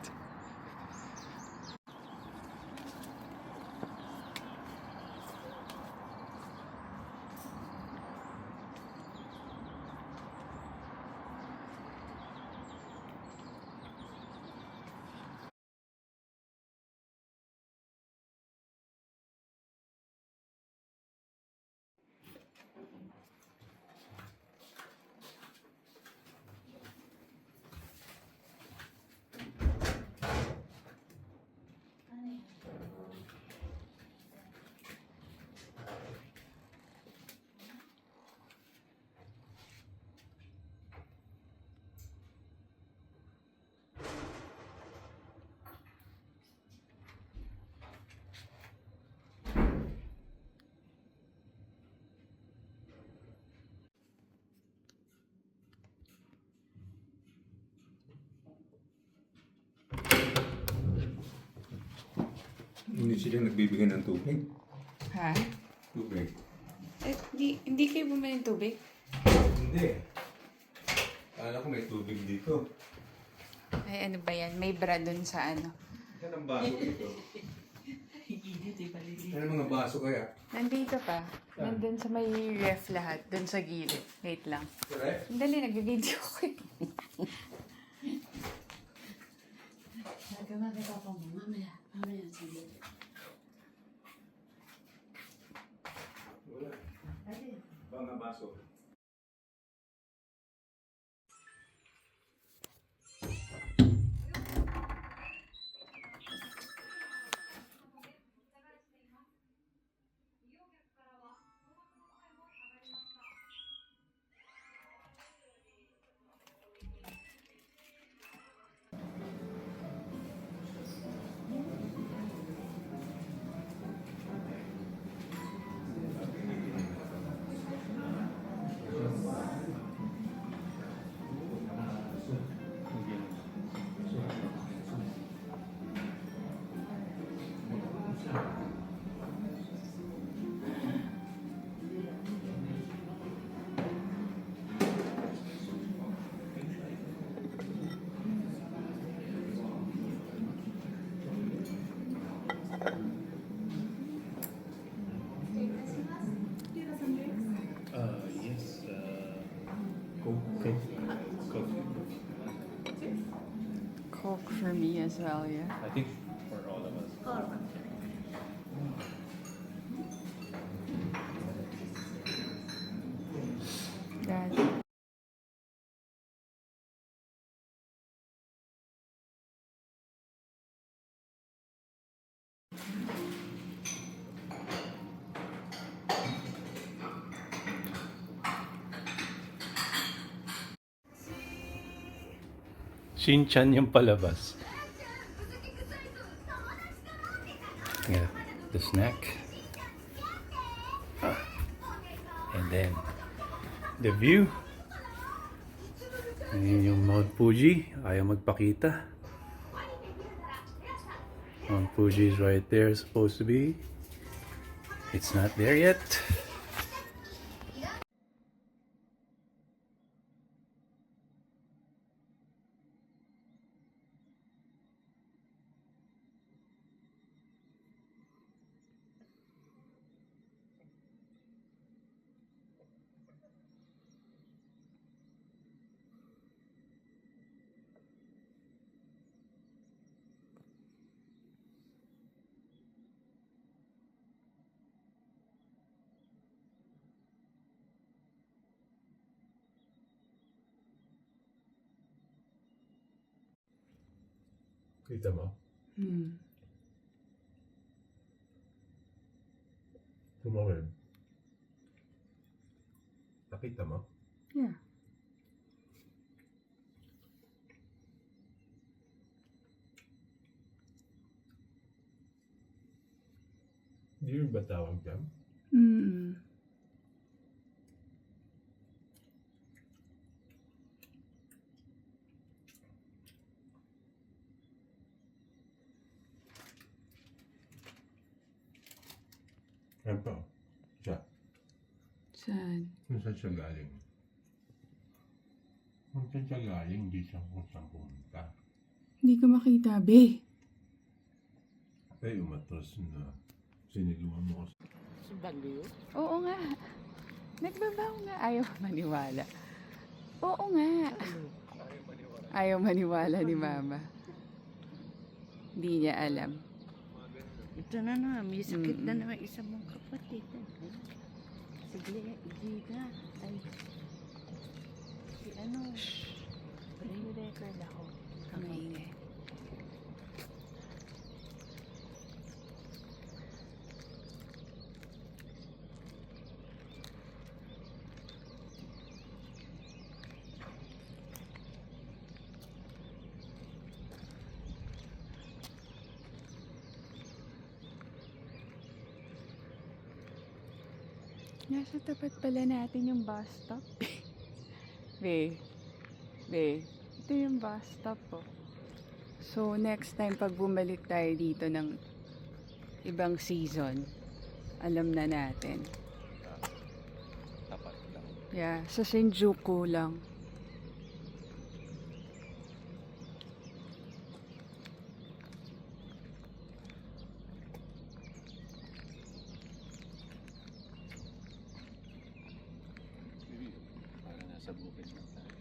B: Hindi sila nagbibigay ng tubig.
A: Ha?
B: Tubig.
A: Eh, hindi kayo bumili ng tubig?
B: Hindi. Akala ko may tubig dito.
A: Ay, ano ba yan? May bra dun sa ano.
B: Yan ang baso dito. Ano mga baso kaya?
A: Nandito pa. Nandun sa may ref lahat. Dun sa gilid. Wait lang.
B: Correct?
A: Dali, nag-video ko eh.
B: Wala. Mga baso.
E: Yes. Coke.
A: Coke for me as well, yeah.
E: I think for all of us.
A: Dad.
E: Shin-chan yung palabas. Yeah, the snack. And then, the view. Ayan yung Mount Fuji. Ayaw magpakita. Mount Fuji is right there, supposed to be. It's not there yet.
B: Kita mo? Tumawid. Nakita mo?
A: Yeah.
B: Hindi ba tawag dyan? Ano pa? Siya.
A: Saan?
B: Kung saan siya galing? Kung saan siya galing, hindi siya kung saan pumunta.
A: Hindi ka makita, be.
B: Ay, umatras na. Siniluan mo kasi.
A: Oo nga. Nagbabaw nga. Ayaw maniwala. Oo nga. Ayaw maniwala ni Mama. Hindi niya alam.
K: Ito na na, may sakit na naman isa mong kapatid. Sige, Gina. Ay, si ano, re-record ako.
A: Kamaingay. Nasa tapat pala natin yung bus stop. Be. Ito yung bus stop po. So, next time pag bumalik tayo dito ng ibang season, alam na natin.
C: Tapat lang.
A: Yeah, sa Shinjuku lang.
C: Para nasa bukid lang tayo.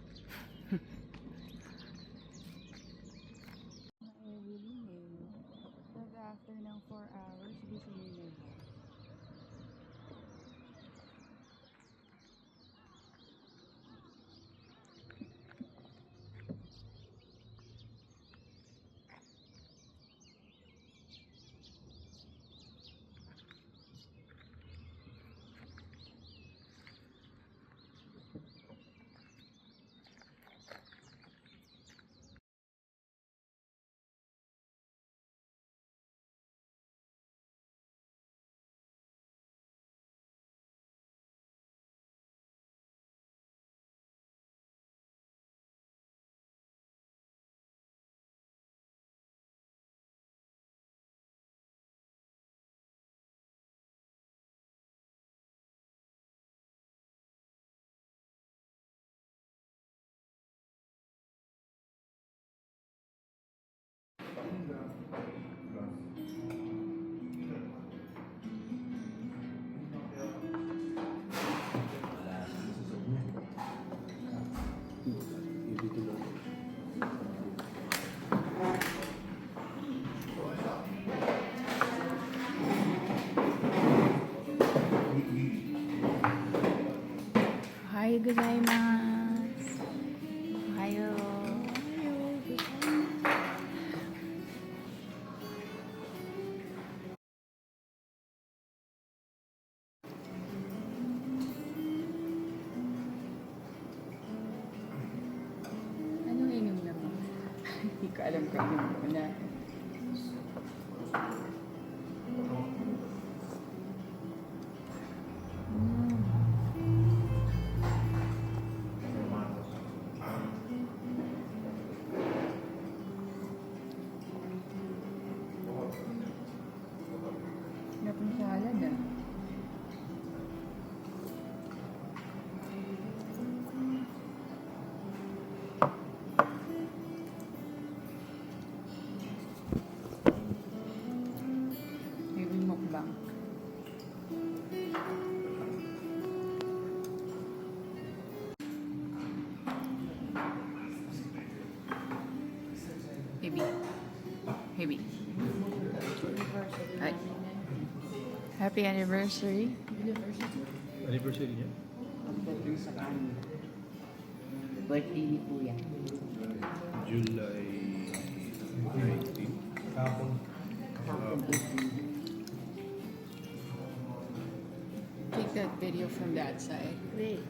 A: After ng 4 hours, gising na. Ohayo gozaimasu. Ohayo. Anong inom na ba? Hindi ko alam kung inom ko na. Napang salad ah. Maybe mukbang. Heavy. Heavy. Ay. Happy anniversary.
C: Anniversary niya?
K: Pagdating sa kanin. Birthday ni Kuya.
C: July 19. Kapon.
K: Kapon 18.
A: Take that video from that side.
K: Wait.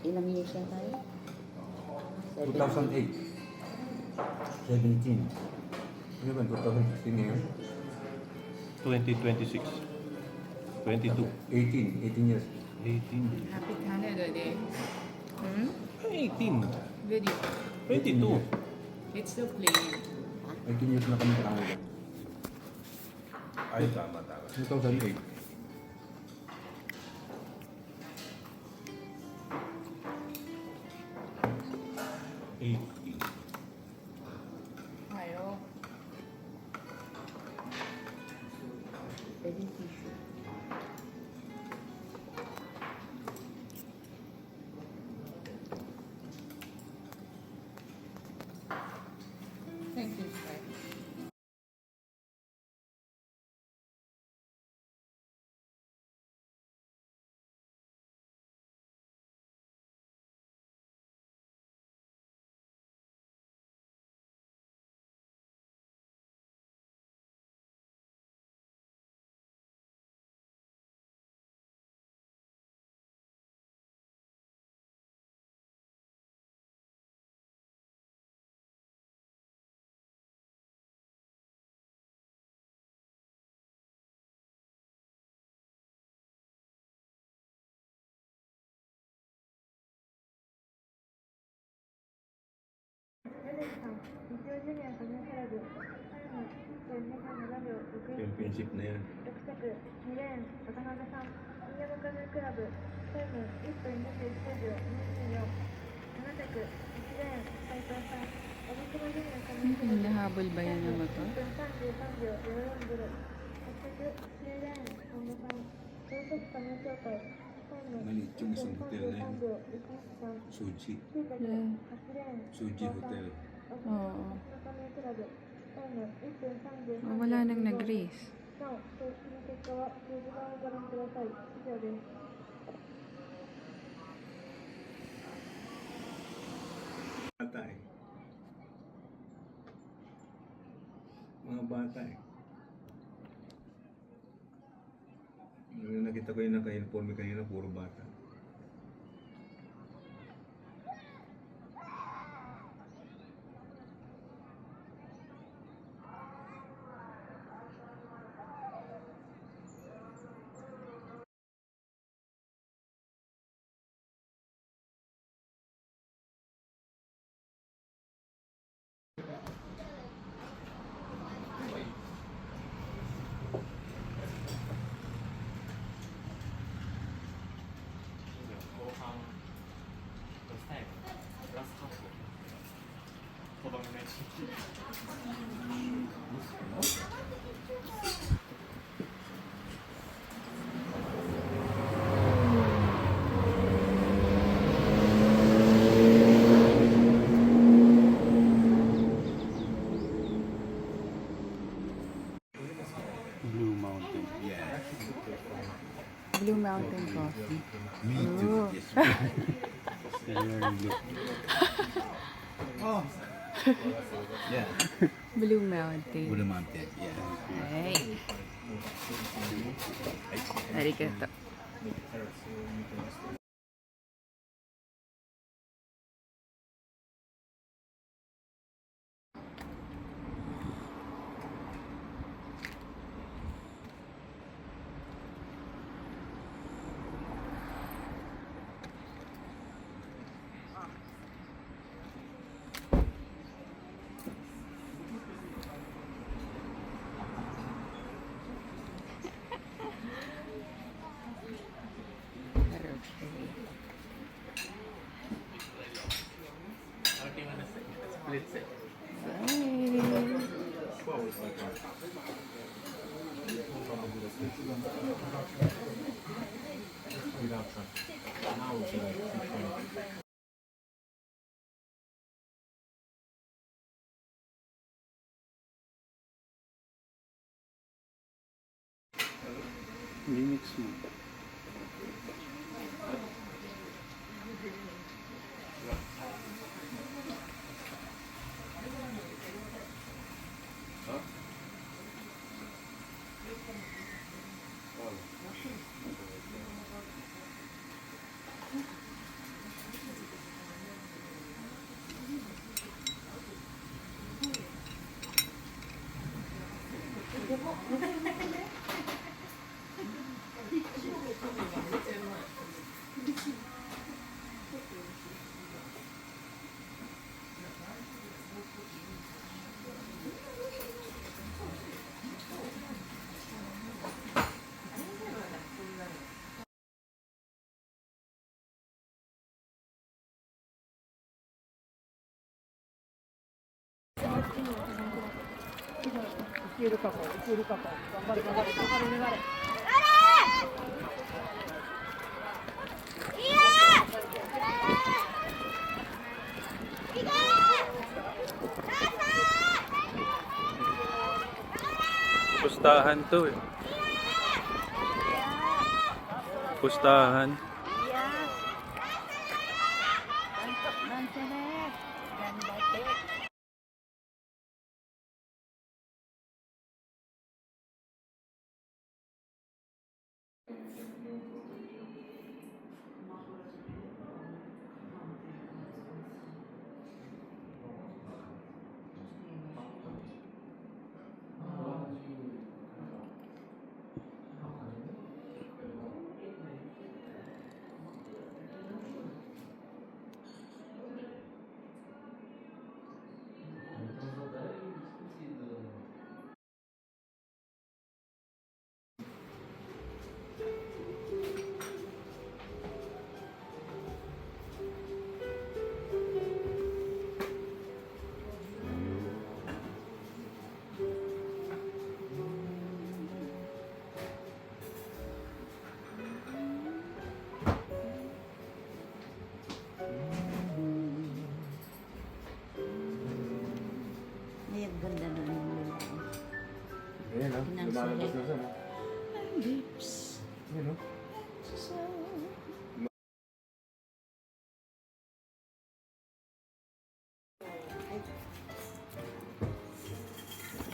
K: Ilang years na tayo?
B: 2008. 17. Ano ba? 2016 ngayon?
E: 2026. 22.
B: 18 years.
E: 18.
A: Happy Canada Day. Hmm?
E: 18.
A: Video.
E: 22.
A: It's still playing.
B: 18 years na kami sa Canada.
C: Ay, tama.
B: 2008.
A: Ayo.
K: Pwede tissue.
A: Thank you, Sky.
B: Championship na yan.
A: Hinahabol ba yan ng motor?
B: Maliit yung isang hotel na yun. Suji. Suji Hotel.
A: Oo. Wala nang nag-race.
B: Bata eh. Mga bata eh. Nakita ko yung naka-informe kanina, puro bata.
E: Blue Mountain.
A: Blue Mountain Coffee.
B: Me
A: too.
E: Very blue.
B: Yeah.
A: Blue Mountain.
B: Blue Mountain, yeah.
A: Hey. Arigato.
E: Linux mo. Pustahan to eh. Pustahan.
B: Lumalabas na siya, no?
D: Lips.
B: Yan, no?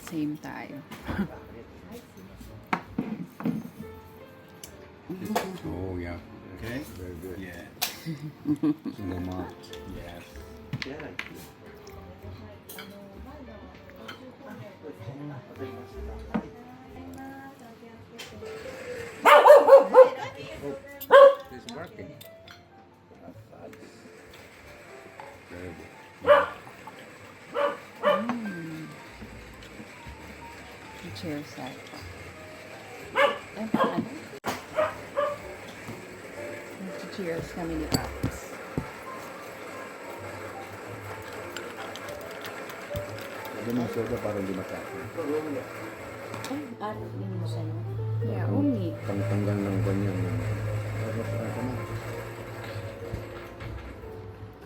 A: Same tayo.
B: Oh, yeah. Okay. Very good. Yeah. Single malt. Yes. It's working. Very good.
A: Chair set. Cheers kami ni Paps.
B: Lagyan mo ng soda para hindi matapon.
K: Ay, alat din mo sa'yo.
A: Yeah, only.
B: Pangtanggal ng ganyan.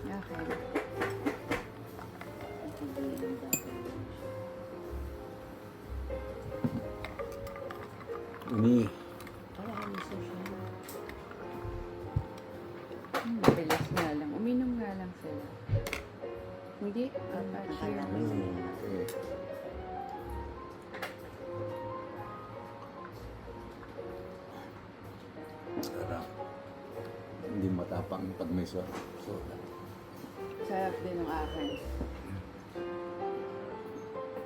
A: Okay.
B: Ini.
A: Mabilis nga lang. Uminom nga lang sila. Hindi? Cheers.
B: Okay. Sarap. Hindi matapang pag may soda.
A: Sarap din ng akin.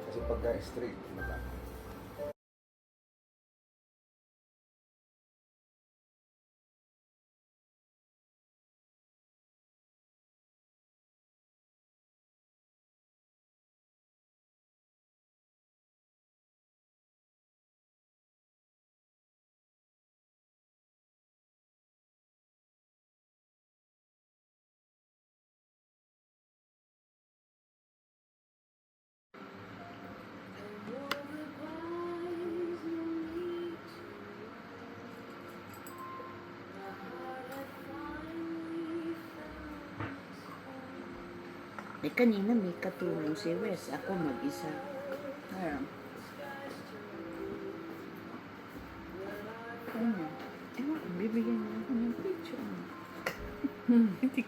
B: Kasi pagka straight, matapang.
K: Eh, kanina may katulong si Wes. Ako mag-isa.
A: Ayan.
K: Ewan ko, bibigyan niya ako ng picture.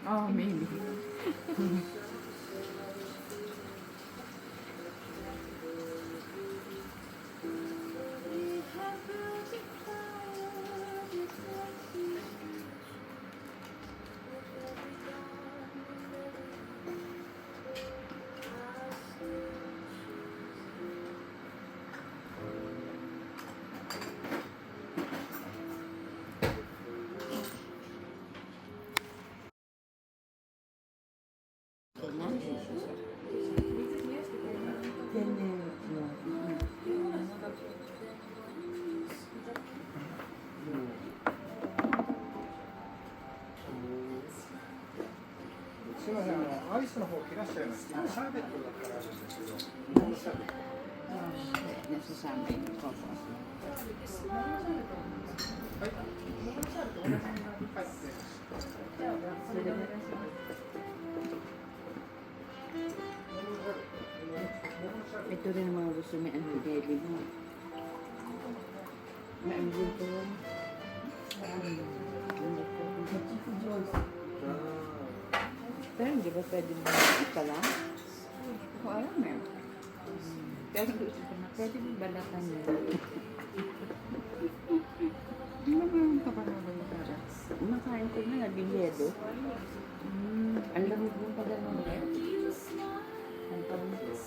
A: Oh, maybe.
K: Nasasama yung coco. Ito rin ang mga gusto may anti-deli mo. Maambil ko yun. Pero hindi ba pwede ba ika lang?
A: Ko alam eh.
K: Pero gusto ko na pwede ba balatan niya?
A: Ano ba yung kapanawa yung para?
K: Makain ko na biledo. Ang lamig mo pa gano'n eh. Ang pangit.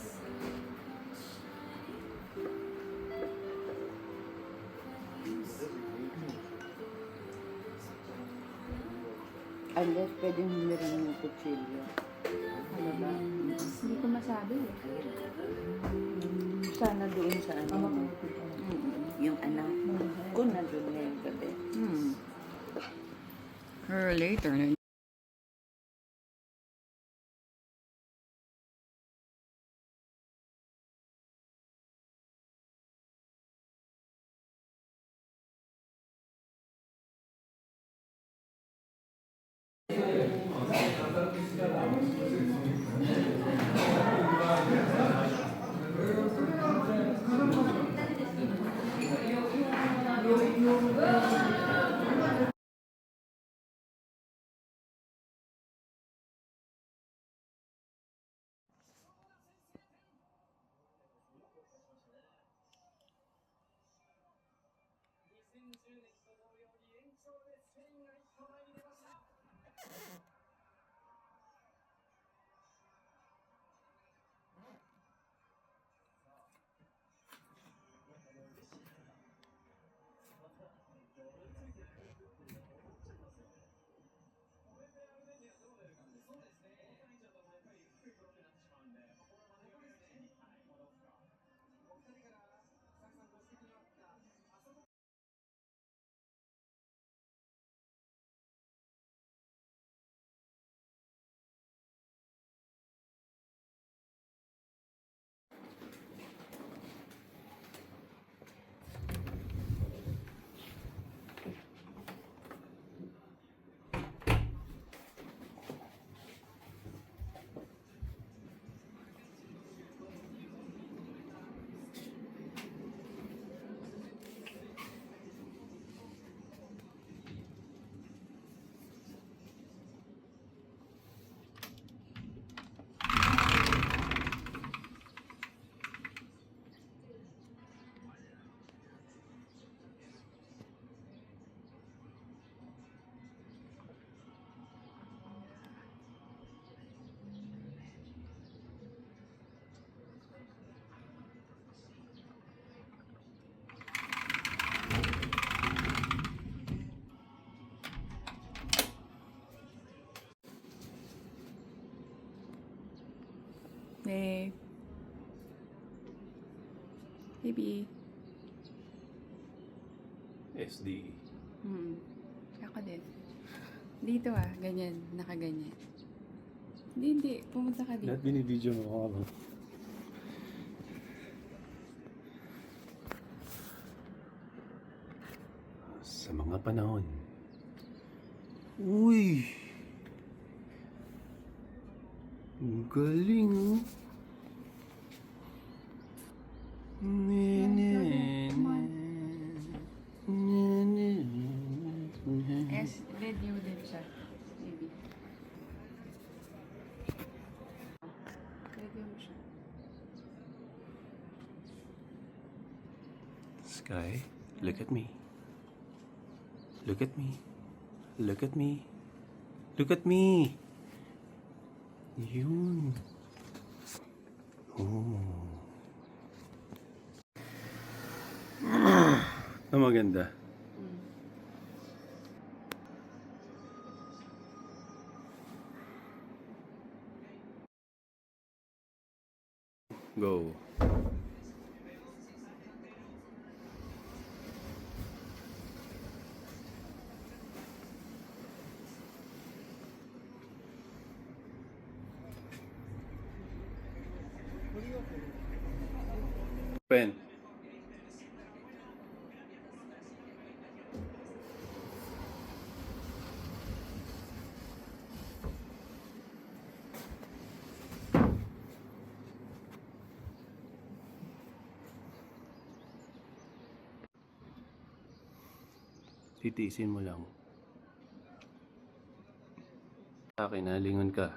K: Unless pwedeng humiram ng kutsilyo.
A: Ano ba? Hindi ko masabi eh.
K: Sana doon sa ano. Yung anak ko na doon ngayong gabi.
A: Or later na. Babe. Baby.
E: SD.
A: Ako din. Dito ganyan, nakaganyan. Hindi. Pumunta ka dito.
E: Lahat binibidyo mo ako. Sa mga panahon. Uy! Ang galing, oh.
A: Yes, video din siya. Maybe. Video mo siya.
E: Sky, look at me. Look at me. Look at me. Look at me. Yun. Oh. Ah, maganda. Go. Pen. Titiisin mo lang. Sa akin, nalingon ka.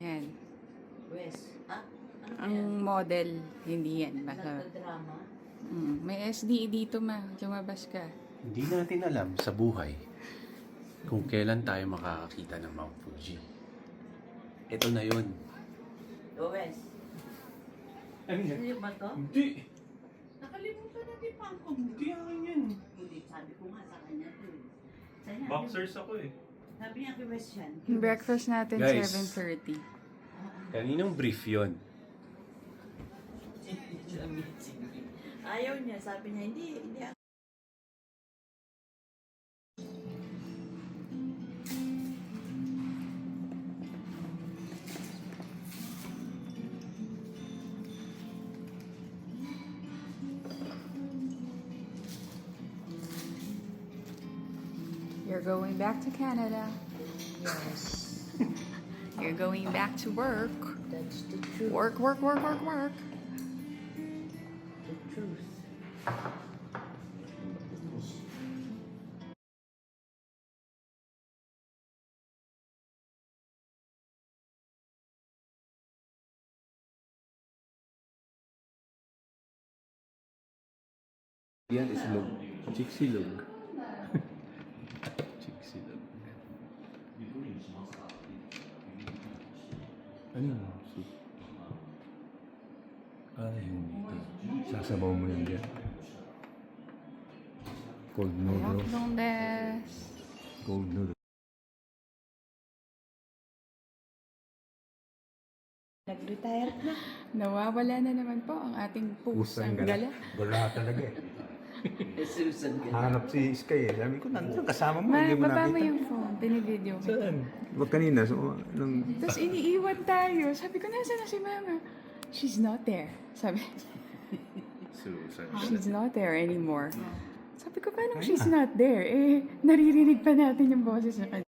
A: Yan.
K: Wes,
A: Ang model, hindi yan. Baka,
K: drama?
A: may SDE dito lumabas ka.
E: Hindi natin alam sa buhay kung kailan tayo makakakita ng Mount Fuji. Ito na yun.
K: Wes,
E: Ano yan?
K: hindi ba to?
E: Hindi!
K: Nakalimutan natin pa ako.
E: Hindi akin yan.
K: Hindi, sabi ko nga sa kanya to. Kanya,
E: Boxers ako eh.
K: sabi niya kay Wes yan.
A: Breakfast natin,
E: Guys.
A: 7:30.
E: Kaninong brief yun?
K: Ayaw niya, sabi niya, hindi.
A: You're going back to Canada.
K: Yes,
A: You're going back to work.
K: that's the truth.
A: Work.
K: The truth.
E: Yan is log. Chiksilog. Chiksilog. Ano yun? Yun dito. Sasabaw mo yan dyan. Cold noodle.
A: Long des.
E: Cold noodle.
K: Nag-retire na.
A: Nawawala na naman po ang ating pusang gala.
B: Gala talaga eh.
K: Susan ka.
B: Hanap si Sky eh. Sabi ko, nandun kasama mo, hindi mo
A: Baba mo
B: nakita.
A: yung phone. Binibideo ko.
B: Saan? Wag kanina. So, nung...
A: Tapos iniiwan tayo. Sabi ko, nasa na si mama? She's not there. Sabi, she's not there anymore. Sabi ko, paano she's not there? Naririnig pa natin yung boses na kanya.